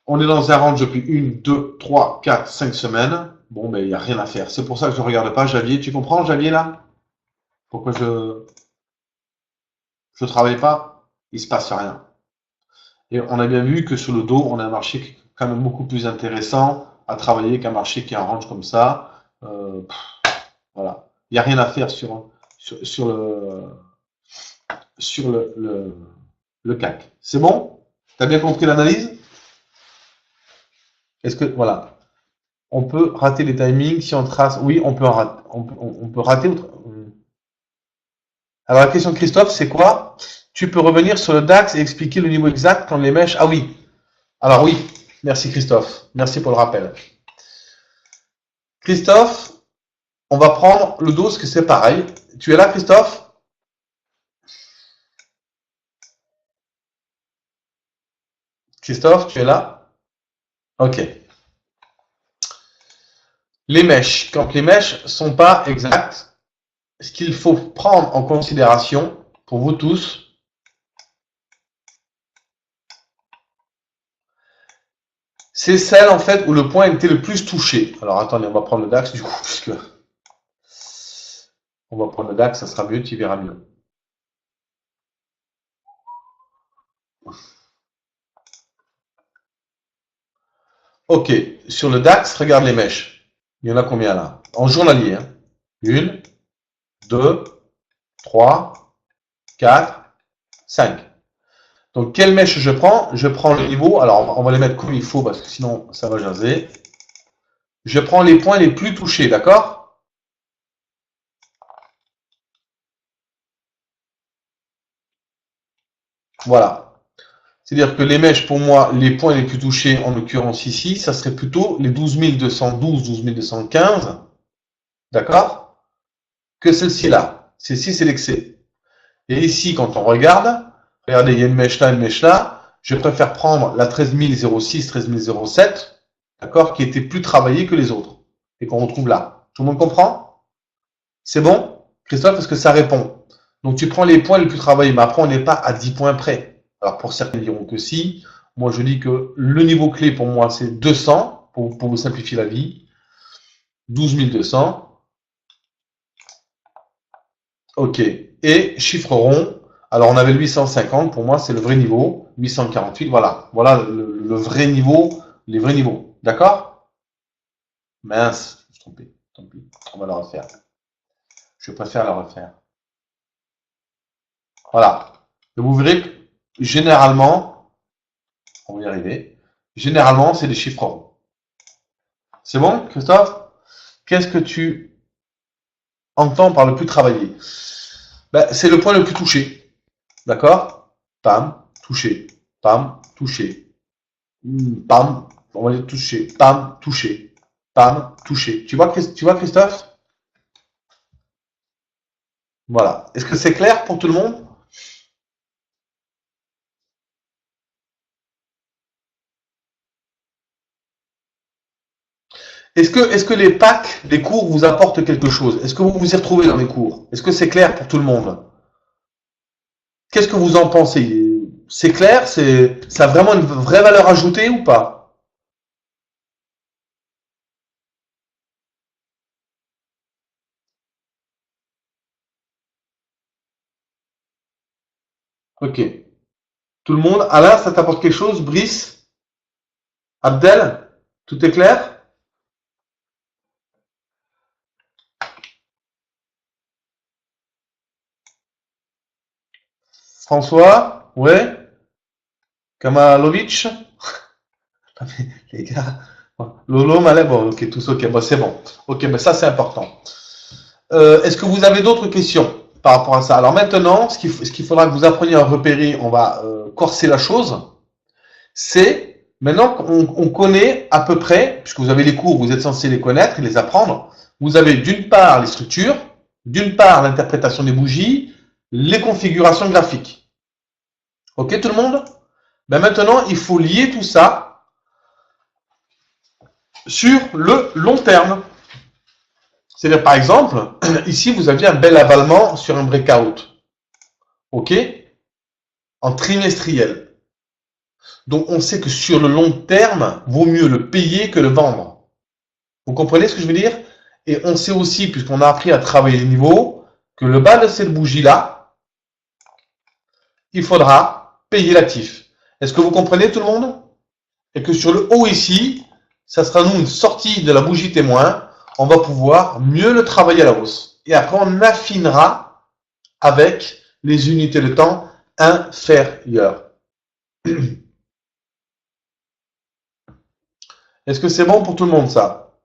On est dans un range depuis 1, 2, 3, 4, 5 semaines, bon, mais il n'y a rien à faire. C'est pour ça que je ne regarde pas Javier, tu comprends Javier là? Pourquoi je travaille pas? Il se passe rien. Et on a bien vu que sur le dos, on a un marché quand même beaucoup plus intéressant à travailler qu'un marché qui est en range comme ça. Voilà. Il n'y a rien à faire sur le CAC. C'est bon? Tu as bien compris l'analyse? Est-ce que, voilà. On peut rater les timings si on trace. Oui, on peut rater. On peut rater. Alors, la question de Christophe, c'est quoi? Tu peux revenir sur le DAX et expliquer le niveau exact quand les mèches. Ah oui. Alors oui, merci Christophe. Merci pour le rappel. Christophe, on va prendre le dos, que c'est pareil. Tu es là, Christophe? Christophe, tu es là? Ok. Les mèches. Quand les mèches sont pas exactes, ce qu'il faut prendre en considération pour vous tous, c'est celle en fait où le point était le plus touché. Alors attendez, on va prendre le DAX du coup, puisque on va prendre le DAX, ça sera mieux, tu verras mieux. Ok, sur le DAX, regarde les mèches. Il y en a combien là? En journalier. Hein. 1, 2, 3, 4, 5. Donc, quelle mèche je prends? Je prends le niveau. Alors, on va les mettre comme il faut parce que sinon, ça va jaser. Je prends les points les plus touchés, d'accord? Voilà. C'est-à-dire que les mèches, pour moi, les points les plus touchés, en l'occurrence ici, ça serait plutôt les 12 212, 12 215, d'accord? Que celle-ci là. Celle-ci, c'est l'excès. Et ici, quand on regarde, regardez, il y a une mèche là, une mèche là. Je préfère prendre la 13 006, 13 007, d'accord, qui était plus travaillée que les autres. Et qu'on retrouve là. Tout le monde comprend? C'est bon? Christophe, est-ce que ça répond? Donc tu prends les points les plus travaillés, mais après on n'est pas à 10 points près. Alors pour certains diront que si. Moi je dis que le niveau clé pour moi c'est 200, pour vous simplifier la vie. 12 200. Ok. Et chiffre rond. Alors, on avait le 850. Pour moi, c'est le vrai niveau. 848. Voilà. Voilà le vrai niveau. Les vrais niveaux. D'accord? Mince. Je me suis trompé. Tant pis. On va le refaire. Je préfère le refaire. Voilà. Et vous verrez que généralement, on va y arriver. Généralement, c'est des chiffres ronds. C'est bon, Christophe? Qu'est-ce que tu entends par le plus travaillé? Ben, c'est le point le plus touché. D'accord? Pam, touché. Pam, touché. Pam, on va dire touché. Pam, touché. Pam, touché. Tu vois Christophe? Voilà. Est-ce que c'est clair pour tout le monde? Est-ce que les packs, les cours vous apportent quelque chose? Est-ce que vous vous y retrouvez dans les cours? Est-ce que c'est clair pour tout le monde? Qu'est-ce que vous en pensez? C'est clair? Ça a vraiment une vraie valeur ajoutée ou pas? Ok. Tout le monde? Alain, ça t'apporte quelque chose? Brice? Abdel? Tout est clair? François? Ouais? Kamalovic? Les gars. Lolo, Malais, bon, ok, tous ok, bon, c'est bon. Ok, mais ça c'est important. Est-ce que vous avez d'autres questions par rapport à ça? Alors maintenant, ce qu'il faudra que vous appreniez à repérer, on va corser la chose, c'est maintenant qu'on connaît à peu près, puisque vous avez les cours, vous êtes censé les connaître et les apprendre, vous avez d'une part les structures, d'une part l'interprétation des bougies, les configurations graphiques. Ok tout le monde? Ben maintenant, il faut lier tout ça sur le long terme. C'est-à-dire, par exemple, ici, vous aviez un bel avalement sur un breakout. OK? En trimestriel. Donc, on sait que sur le long terme, vaut mieux le payer que le vendre. Vous comprenez ce que je veux dire? Et on sait aussi, puisqu'on a appris à travailler les niveaux, que le bas de cette bougie-là, il faudra payer l'actif. Est-ce que vous comprenez tout le monde? Et que sur le haut ici, ça sera nous une sortie de la bougie témoin. On va pouvoir mieux le travailler à la hausse. Et après, on affinera avec les unités de temps inférieures. Est-ce que c'est bon pour tout le monde ça?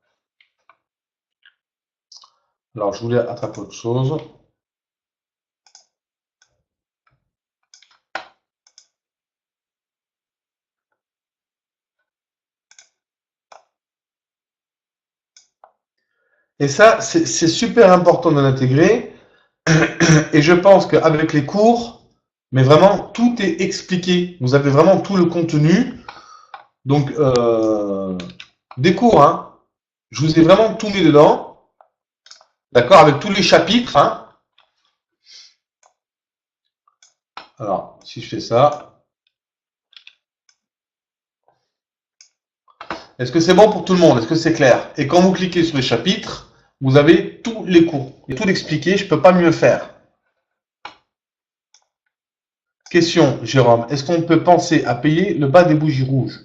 Alors, je voulais attraper autre chose. Et ça, c'est super important de l'intégrer. Et je pense qu'avec les cours, mais vraiment, tout est expliqué. Vous avez vraiment tout le contenu. Donc, des cours, hein. Je vous ai vraiment tout mis dedans. D'accord? Avec tous les chapitres, hein. Alors, si je fais ça. Est-ce que c'est bon pour tout le monde? Est-ce que c'est clair? Et quand vous cliquez sur les chapitres, vous avez tous les cours. Il y a tout expliqué, je ne peux pas mieux faire. Question, Jérôme, est-ce qu'on peut penser à payer le bas des bougies rouges?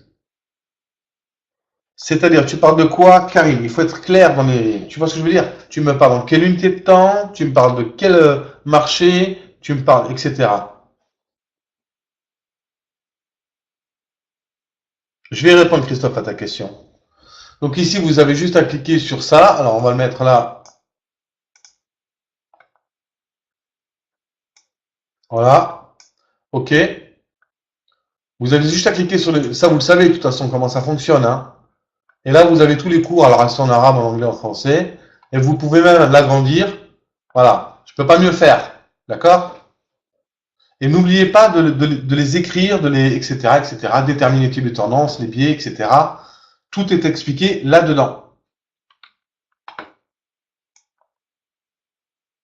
C'est-à-dire, tu parles de quoi, Karim? Il faut être clair dans les... Tu vois ce que je veux dire? Tu me parles dans quelle unité de temps? Tu me parles de quel marché? Tu me parles, etc. Je vais répondre, Christophe, à ta question. Donc ici, vous avez juste à cliquer sur ça. Alors, on va le mettre là. Voilà. OK. Vous avez juste à cliquer sur le... Ça, vous le savez de toute façon comment ça fonctionne, hein. Et là, vous avez tous les cours. Alors, ils sont en arabe, en anglais, en français. Et vous pouvez même l'agrandir. Voilà. Je ne peux pas mieux faire. D'accord? Et n'oubliez pas de les écrire, etc., etc., déterminer les types de tendances, les biais, etc. Tout est expliqué là-dedans.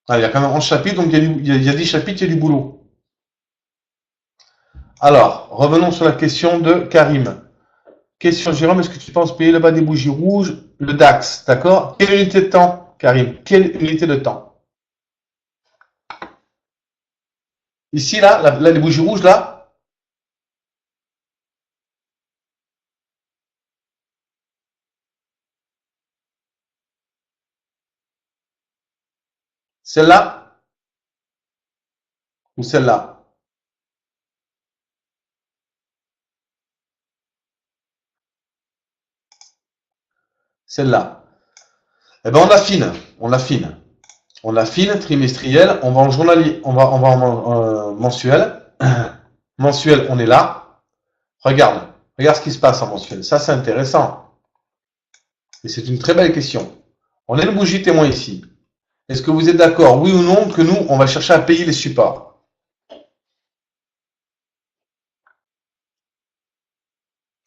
Ah, il y a quand même 11 chapitres, donc il y a 10 chapitres, il y a du boulot. Alors, revenons sur la question de Karim. Question, Jérôme, est-ce que tu penses payer le bas des bougies rouges, le DAX, d'accord? Quelle unité de temps, Karim? Quelle unité de temps? Ici, là, les bougies rouges, là, celle-là ou celle-là? Celle-là. Eh ben, on affine. On affine. On affine, trimestriel, on va en journalier, on va en mensuel. Mensuel, on est là. Regarde, regarde ce qui se passe en mensuel. Ça, c'est intéressant. Et c'est une très belle question. On a une bougie témoin ici. Est-ce que vous êtes d'accord, oui ou non, que nous, on va chercher à payer les supports?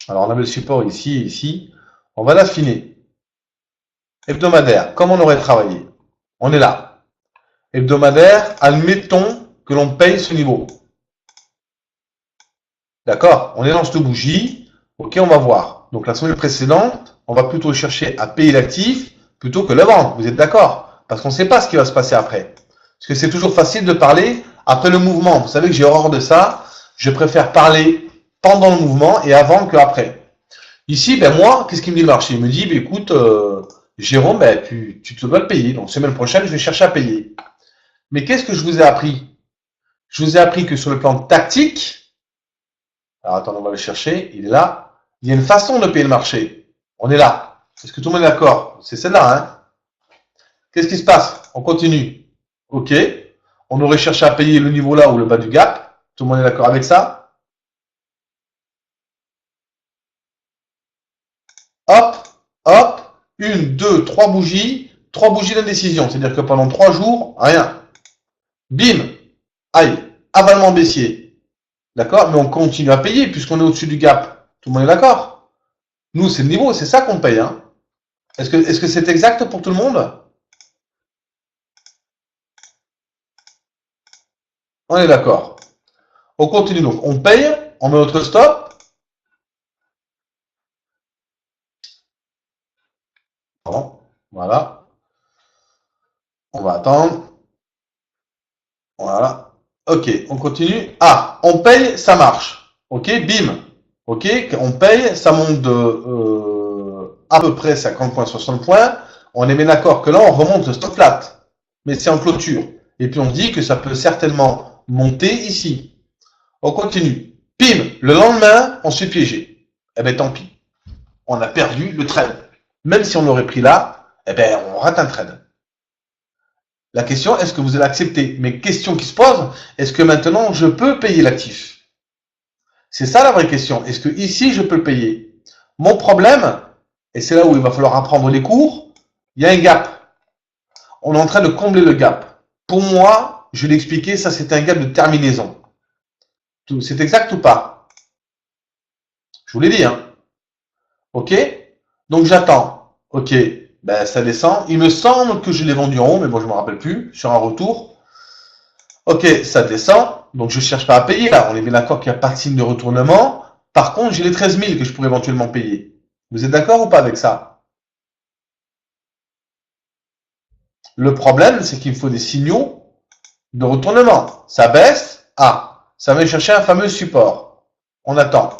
Alors, on avait le support ici et ici. On va l'affiner. Hebdomadaire, comme on aurait travaillé. On est là. Hebdomadaire, admettons que l'on paye ce niveau. D'accord? On est dans cette bougie. Ok, on va voir. Donc la semaine précédente, on va plutôt chercher à payer l'actif plutôt que le vendre. Vous êtes d'accord? Parce qu'on ne sait pas ce qui va se passer après. Parce que c'est toujours facile de parler après le mouvement. Vous savez que j'ai horreur de ça. Je préfère parler pendant le mouvement et avant que après. Ici, ben moi, qu'est-ce qu'il me dit le marché? Il me dit, ben écoute, Jérôme, ben tu te dois le payer. Donc semaine prochaine, je vais chercher à payer. Mais qu'est-ce que je vous ai appris? Je vous ai appris que sur le plan tactique, alors attends, on va le chercher, il est là. Il y a une façon de payer le marché. On est là. Est-ce que tout le monde est d'accord? C'est celle-là, hein? Qu'est-ce qui se passe? On continue. Ok. On aurait cherché à payer le niveau là ou le bas du gap. Tout le monde est d'accord avec ça? Hop, hop. Une, deux, trois bougies. Trois bougies d'indécision. C'est-à-dire que pendant 3 jours, rien. Bim. Aïe. Avalement baissier. D'accord? Mais on continue à payer puisqu'on est au-dessus du gap. Tout le monde est d'accord? Nous, c'est le niveau. C'est ça qu'on paye, hein? Est-ce que c'est exact pour tout le monde? On est d'accord. On continue donc. On paye, on met notre stop. Bon, voilà. On va attendre. Voilà. Ok, on continue. Ah, on paye, ça marche. Ok, bim. Ok, on paye, ça monte de à peu près 50 points, 60 points. On est bien d'accord que là, on remonte le stop flat. Mais c'est en clôture. Et puis on dit que ça peut certainement monter ici. On continue. Bim, le lendemain, on se fait piéger. Eh bien, tant pis. On a perdu le trade. Même si on l'aurait pris là, eh ben, on rate un trade. La question, est-ce que vous allez accepter? Mais question qui se pose, est-ce que maintenant je peux payer l'actif? C'est ça la vraie question. Est-ce que ici je peux payer? Mon problème, et c'est là où il va falloir apprendre les cours, il y a un gap. On est en train de combler le gap. Pour moi, je l'ai expliqué, ça c'est un gap de terminaison. C'est exact ou pas? Je vous l'ai dit, hein. Ok? Donc j'attends. Ok, ben ça descend. Il me semble que je l'ai vendu en haut, mais bon, je ne me rappelle plus. Sur un retour. Ok, ça descend. Donc je ne cherche pas à payer là. On est bien d'accord qu'il n'y a pas de signe de retournement. Par contre, j'ai les 13 000 que je pourrais éventuellement payer. Vous êtes d'accord ou pas avec ça? Le problème, c'est qu'il me faut des signaux de retournement. Ça baisse. Ah, ça va chercher un fameux support. On attend.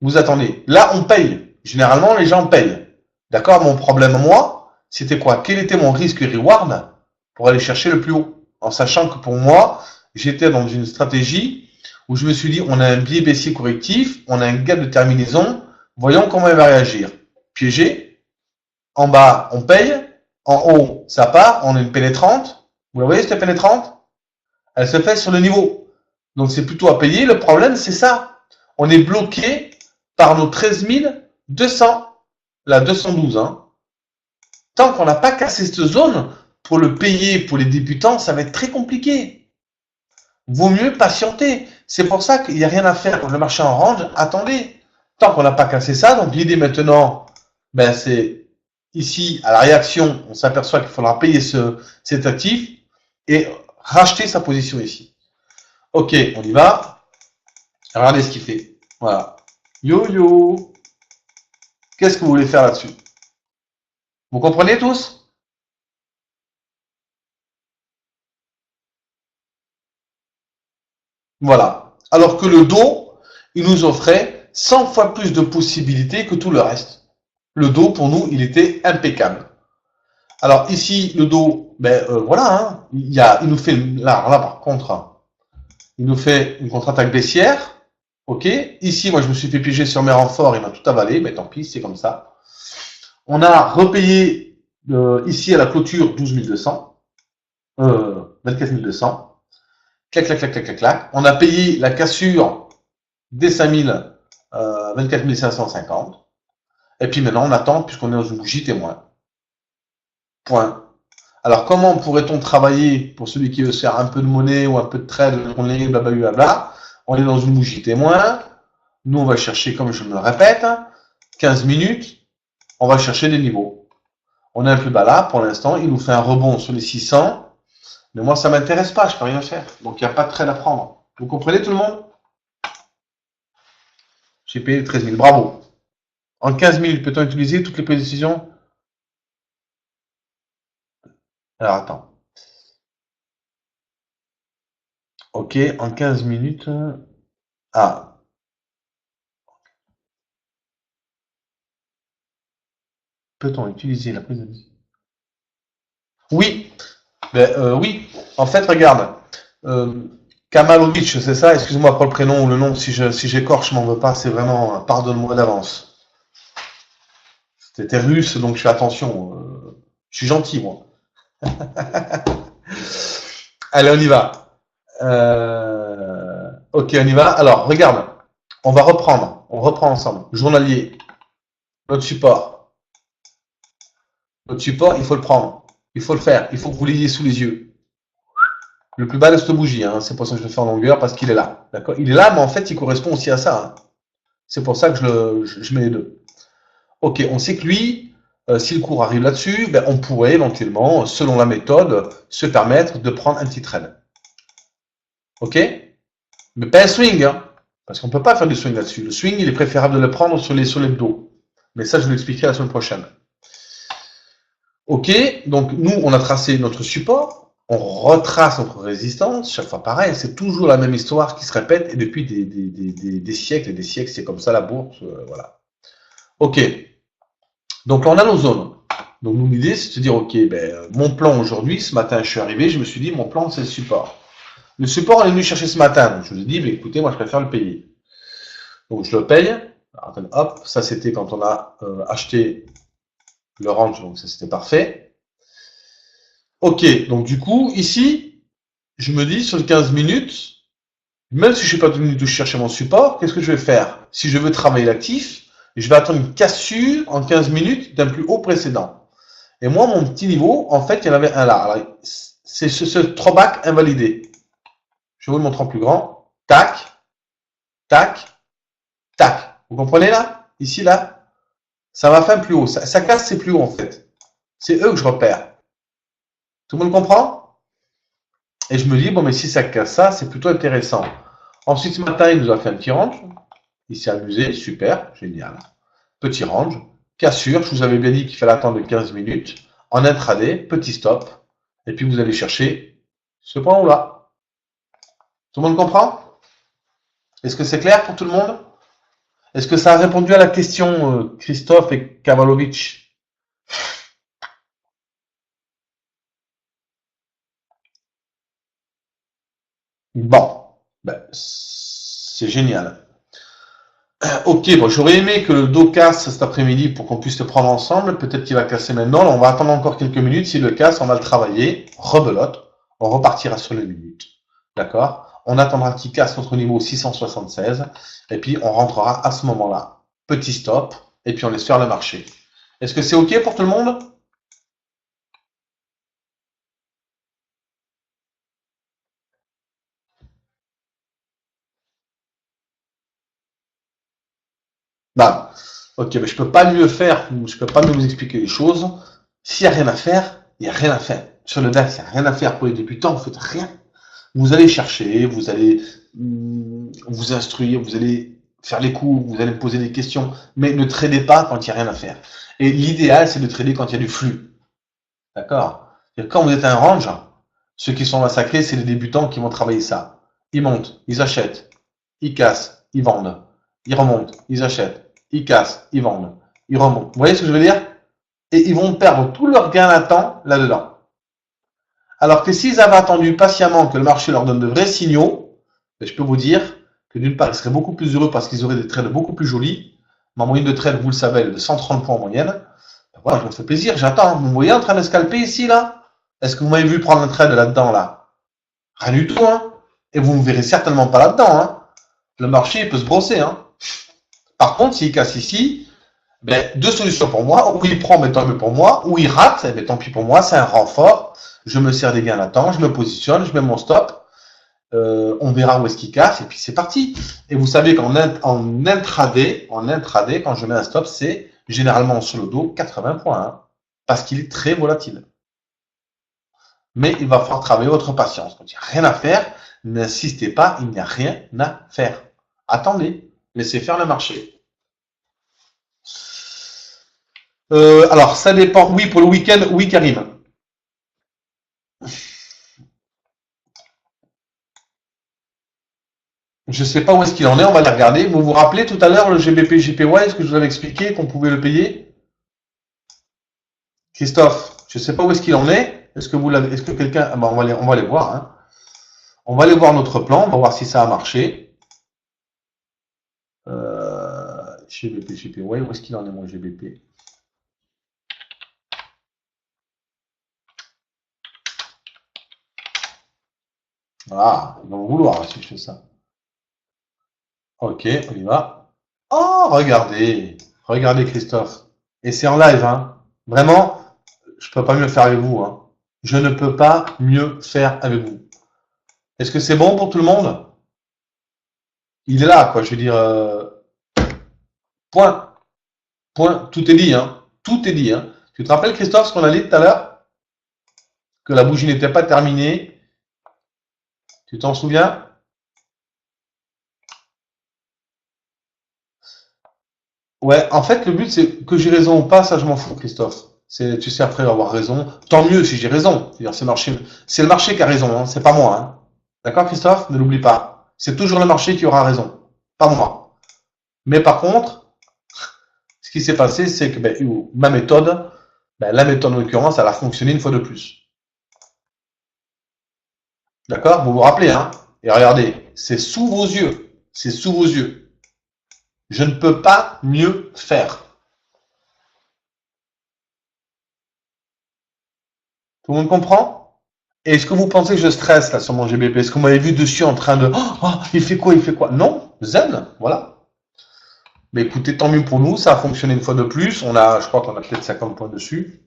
Vous attendez. Là, on paye. Généralement, les gens payent. D'accord? Mon problème, moi, c'était quoi? Quel était mon risque reward pour aller chercher le plus haut? En sachant que pour moi, j'étais dans une stratégie où je me suis dit, on a un biais baissier correctif, on a un gap de terminaison, voyons comment il va réagir. Piégé, en bas, on paye, en haut, ça part, on a une pénétrante. Vous la voyez, cette pénétrante? Elle se fait sur le niveau. Donc c'est plutôt à payer. Le problème, c'est ça. On est bloqué par nos 13 200. La 212. Hein. Tant qu'on n'a pas cassé cette zone, pour le payer pour les débutants, ça va être très compliqué. Vaut mieux patienter. C'est pour ça qu'il n'y a rien à faire. Quand le marché en range, attendez. Tant qu'on n'a pas cassé ça, donc l'idée maintenant, ben c'est ici, à la réaction, on s'aperçoit qu'il faudra payer cet actif et racheter sa position ici. Ok, on y va. Regardez ce qu'il fait. Voilà. Yo-yo. Qu'est-ce que vous voulez faire là-dessus? Vous comprenez tous? Voilà. Alors que le dos, il nous offrait 100 fois plus de possibilités que tout le reste. Le dos, pour nous, il était impeccable. Alors ici, le dos, ben voilà, hein, il nous fait, là par contre, hein, il nous fait une contre-attaque baissière. Ok. Ici, moi, je me suis fait piéger sur mes renforts, il m'a tout avalé, mais tant pis, c'est comme ça. On a repayé ici à la clôture 12 200, 24 200. Clac, clac, clac, clac, clac, clac. On a payé la cassure des 5000, 24 550. Et puis maintenant, on attend, puisqu'on est dans une bougie témoin. Point. Alors, comment pourrait-on travailler pour celui qui veut se faire un peu de monnaie ou un peu de trade, blablabla. On est dans une bougie témoin. Nous, on va chercher, comme je me le répète, 15 minutes. On va chercher des niveaux. On est un peu bas là, pour l'instant. Il nous fait un rebond sur les 600. Mais moi, ça ne m'intéresse pas. Je ne peux rien faire. Donc, il n'y a pas de trade à prendre. Vous comprenez, tout le monde? J'ai payé 13 000. Bravo. En 15 minutes, peut-on utiliser toutes les précisions? Alors, attends. Ok, en 15 minutes. Ah. Peut-on utiliser la prise de décision? Oui. Oui. En fait, regarde. Kamalovic, c'est ça? Excuse-moi pour le prénom ou le nom. Si j'écorche, je m'en veux pas. C'est vraiment, pardonne-moi d'avance. C'était russe, donc je fais attention. Je suis gentil, moi. Allez, on y va. Ok, on y va. Alors, regarde. On va reprendre. On reprend ensemble. Journalier. Notre support. Notre support, il faut le prendre. Il faut le faire. Il faut que vous l'ayez sous les yeux. Le plus bas de cette bougie. Hein. C'est pour ça que je le fais en longueur, parce qu'il est là. D'accord? Il est là, mais en fait, il correspond aussi à ça. Hein. C'est pour ça que je mets les deux. Ok, on sait que lui, si le cours arrive là-dessus, ben, on pourrait éventuellement, selon la méthode, se permettre de prendre un petit trade. Ok? Mais pas un swing, hein, parce qu'on ne peut pas faire du swing là-dessus. Le swing, il est préférable de le prendre sur l'hebdo. Mais ça, je vous l'expliquerai la semaine prochaine. Ok, donc nous, on a tracé notre support, on retrace notre résistance, chaque fois pareil, c'est toujours la même histoire qui se répète, et depuis des siècles et des siècles, c'est comme ça la bourse, voilà. Ok, donc là, on a nos zones. Donc nous, l'idée, c'est de se dire, ok, ben, mon plan aujourd'hui, ce matin, je suis arrivé, je me suis dit, mon plan, c'est le support. Le support, on est venu chercher ce matin. Donc, je vous ai dit, mais écoutez, moi, je préfère le payer. Donc, je le paye. Alors, hop, ça, c'était quand on a acheté le range, donc ça, c'était parfait. Ok, donc du coup, ici, je me dis, sur les 15 minutes, même si je ne suis pas venu de chercher mon support, qu'est-ce que je vais faire? Si je veux travailler l'actif, je vais attendre une cassure en 15 minutes d'un plus haut précédent. Et moi, mon petit niveau, en fait, il y en avait un là. Alors, c'est ce throwback invalidé. Je vais vous le montrer en plus grand. Tac, tac, tac. Vous comprenez là? Ici, là, ça m'a fait un plus haut. Ça casse, c'est plus haut en fait. C'est eux que je repère. Tout le monde comprend? Et je me dis, bon, mais si ça casse ça, c'est plutôt intéressant. Ensuite, ce matin, il nous a fait un petit range. Il s'est amusé, super, génial. Petit range. Cassure, je vous avais bien dit qu'il fallait attendre 15 minutes. En intraday, petit stop. Et puis, vous allez chercher ce point-là. Tout le monde comprend? Est-ce que c'est clair pour tout le monde? Est-ce que ça a répondu à la question, Christophe et Kavalovic? Bon, ben, c'est génial. Ok, bon, j'aurais aimé que le dos casse cet après-midi pour qu'on puisse le prendre ensemble. Peut-être qu'il va casser maintenant. Là, on va attendre encore quelques minutes. S'il le casse, on va le travailler. Rebelote. On repartira sur les minutes. D'accord? On attendra qu'il casse notre niveau 676. Et puis, on rentrera à ce moment-là. Petit stop. Et puis, on laisse faire le marché. Est-ce que c'est ok pour tout le monde? Bah, ok, mais je peux pas mieux faire, je peux pas mieux vous expliquer les choses. S'il n'y a rien à faire, il n'y a rien à faire. Sur le DAX, il n'y a rien à faire pour les débutants, vous faites rien. Vous allez chercher, vous allez vous instruire, vous allez faire les cours, vous allez me poser des questions, mais ne tradez pas quand il n'y a rien à faire. Et l'idéal, c'est de trader quand il y a du flux. D'accord? Quand vous êtes un range, ceux qui sont massacrés, c'est les débutants qui vont travailler ça. ils montent, ils achètent, ils cassent, ils vendent, ils remontent, ils achètent, ils cassent, ils vendent, ils remontent. Vous voyez ce que je veux dire? Et ils vont perdre tout leur gain à temps là-dedans. Alors que s'ils avaient attendu patiemment que le marché leur donne de vrais signaux, je peux vous dire que d'une part, ils seraient beaucoup plus heureux parce qu'ils auraient des trades beaucoup plus jolis. Ma moyenne de trade, vous le savez, elle est de 130 points en moyenne. Ben voilà, je me fais plaisir, j'attends. Vous me voyez en train de scalper ici, là? Est-ce que vous m'avez vu prendre un trade là-dedans, là? Rien du tout, hein? Et vous ne me verrez certainement pas là-dedans, hein? Le marché, il peut se brosser, hein? Par contre, s'il casse ici, ben, deux solutions pour moi. Ou il prend, mais tant mieux pour moi. Ou il rate, mais tant pis pour moi. C'est un renfort. Je me sers des gains à temps, je me positionne, je mets mon stop. On verra où est-ce qu'il casse et puis c'est parti. Et vous savez qu'en intraday, quand je mets un stop, c'est généralement sur le dos 80 points, hein, parce qu'il est très volatile. Mais il va falloir travailler votre patience. Donc, il n'y a rien à faire. N'insistez pas, il n'y a rien à faire. Attendez, laissez faire le marché. Alors, ça dépend. Oui, pour le week-end, oui, Karim. Je ne sais pas où est-ce qu'il en est, on va les regarder. Vous vous rappelez tout à l'heure le GBP JPY, est-ce que je vous avais expliqué qu'on pouvait le payer? Christophe, je ne sais pas où est-ce qu'il en est. Est-ce que vous l'avez, est-ce que quelqu'un, ah ben on va aller voir, hein. On va aller voir notre plan, on va voir si ça a marché. GBP JPY, où est-ce qu'il en est mon GBP? Ah, ils vont vouloir si je fais ça. Ok, on y va. Oh, regardez. Regardez Christophe. Et c'est en live, hein. Vraiment, je ne peux pas mieux faire avec vous, hein. Je ne peux pas mieux faire avec vous. Est-ce que c'est bon pour tout le monde? Il est là, quoi. Je veux dire, point. Point. Tout est dit, hein. Tout est dit, hein. Tu te rappelles, Christophe, ce qu'on a dit tout à l'heure? Que la bougie n'était pas terminée. Tu t'en souviens? Ouais, en fait, le but, c'est que j'ai raison ou pas, ça, je m'en fous, Christophe. Tu sais, après avoir raison, tant mieux si j'ai raison. C'est-à-dire, c'est le marché qui a raison, hein, c'est pas moi, hein. D'accord, Christophe? Ne l'oublie pas. C'est toujours le marché qui aura raison, pas moi. Mais par contre, ce qui s'est passé, c'est que ma méthode, la méthode en l'occurrence, elle a fonctionné une fois de plus. D'accord? Vous vous rappelez, hein? Et regardez, c'est sous vos yeux. C'est sous vos yeux. Je ne peux pas mieux faire. Tout le monde comprend? Et est-ce que vous pensez que je stresse là sur mon GBP? Est-ce que vous m'avez vu dessus en train de il fait quoi? Il fait quoi? Non, zen, voilà. Mais écoutez, tant mieux pour nous, ça a fonctionné une fois de plus. Je crois qu'on a peut-être 50 points dessus.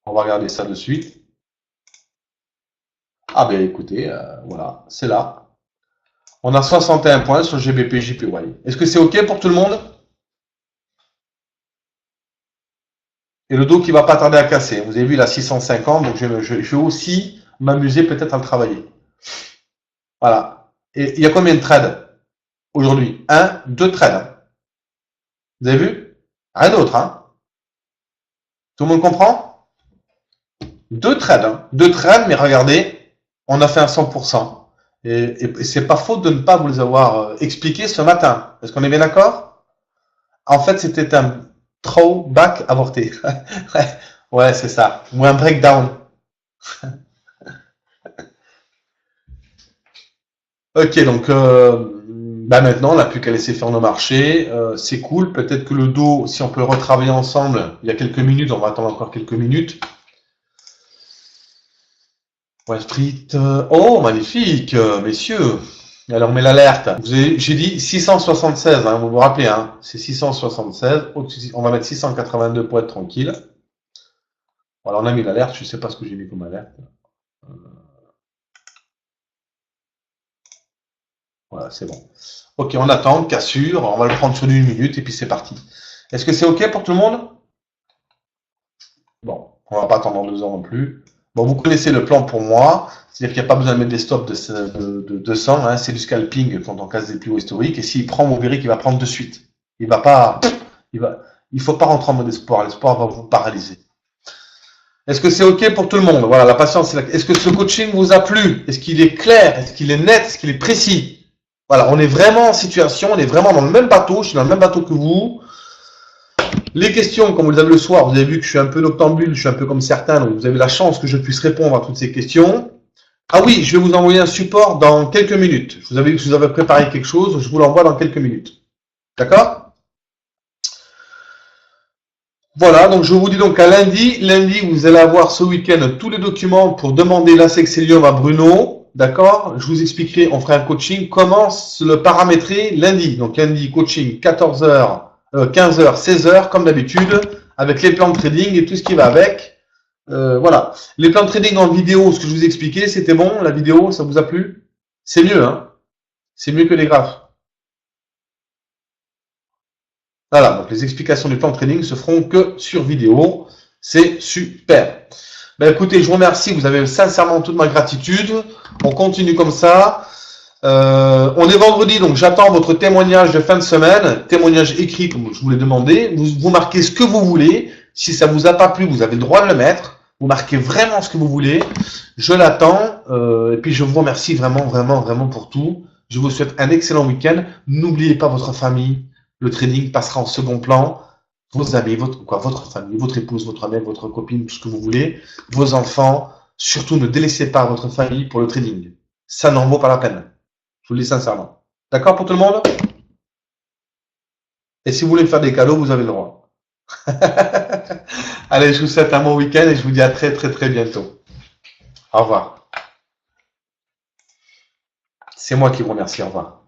On va regarder ça de suite. Ah ben écoutez, voilà, c'est là. On a 61 points sur GBP JPY. Est-ce que c'est OK pour tout le monde? Et le dos qui va pas tarder à casser. Vous avez vu, il a 650, donc je vais aussi m'amuser peut-être à le travailler. Voilà. Et il y a combien de trades aujourd'hui? 1, 2 trades. Vous avez vu? Rien d'autre, hein? Tout le monde comprend? 2 trades, hein? 2 trades, mais regardez, on a fait un 100%. Et c'est pas faute de ne pas vous les avoir expliqués ce matin. Est-ce qu'on est bien d'accord? En fait, c'était un throwback avorté. Ouais, c'est ça. Ou un breakdown. Ok, donc maintenant, on n'a plus qu'à laisser faire nos marchés. C'est cool. Peut-être que le dos, si on peut le retravailler ensemble, il y a quelques minutes, on va attendre encore quelques minutes. Wall Street. Oh, magnifique, messieurs. Alors, on met l'alerte. J'ai dit 676, hein, vous vous rappelez, hein, c'est 676. On va mettre 682 pour être tranquille. Voilà, on a mis l'alerte. Je ne sais pas ce que j'ai mis comme alerte. Voilà, c'est bon. Ok, on attend, cassure. On va le prendre sur 1 minute et puis c'est parti. Est-ce que c'est ok pour tout le monde? Bon, on va pas attendre 2 ans non plus. Bon, vous connaissez le plan pour moi. C'est-à-dire qu'il n'y a pas besoin de mettre des stops de 200. Hein, c'est du scalping quand on casse des plus hauts historiques. Et s'il prend, vous verrez qu'il va prendre de suite. Il va pas. Il faut pas rentrer en mode espoir. L'espoir va vous paralyser. Est-ce que c'est OK pour tout le monde? Voilà, la patience, c'est est-ce que ce coaching vous a plu? Est-ce qu'il est clair? Est-ce qu'il est net? Est-ce qu'il est précis? Voilà, on est vraiment en situation, on est vraiment dans le même bateau, je suis dans le même bateau que vous. Les questions, comme vous les avez le soir, vous avez vu que je suis un peu noctambule, je suis un peu comme certains, donc vous avez la chance que je puisse répondre à toutes ces questions. Ah oui, je vais vous envoyer un support dans quelques minutes. Je vous avais dit que je vous avais préparé quelque chose, je vous l'envoie dans quelques minutes. D'accord? Voilà, donc je vous dis donc à lundi. Lundi, vous allez avoir ce week-end tous les documents pour demander l'Assexelium à Bruno. D'accord? Je vous expliquerai, on fera un coaching, comment le paramétrer lundi. Donc lundi, coaching 14h, 15h, 16h, comme d'habitude, avec les plans de trading et tout ce qui va avec. Voilà. Les plans de trading en vidéo, ce que je vous expliquais, c'était bon, la vidéo, ça vous a plu? C'est mieux, hein? C'est mieux que les graphes. Voilà, donc les explications du plan de trading se feront que sur vidéo. C'est super. Ben écoutez, je vous remercie. Vous avez sincèrement toute ma gratitude. On continue comme ça. On est vendredi, donc j'attends votre témoignage de fin de semaine. Témoignage écrit, comme je vous l'ai demandé. Vous marquez ce que vous voulez. Si ça vous a pas plu, vous avez le droit de le mettre. Vous marquez vraiment ce que vous voulez. Je l'attends. Et puis je vous remercie vraiment, vraiment, vraiment pour tout. Je vous souhaite un excellent week-end. N'oubliez pas votre famille. Le trading passera en second plan. Vos amis, votre famille, votre épouse, votre mère, votre copine, tout ce que vous voulez, vos enfants. Surtout, ne délaissez pas votre famille pour le trading. Ça n'en vaut pas la peine. Je vous le dis sincèrement. D'accord pour tout le monde? Et si vous voulez me faire des cadeaux, vous avez le droit. Allez, je vous souhaite un bon week-end et je vous dis à très très très bientôt. Au revoir. C'est moi qui vous remercie. Au revoir.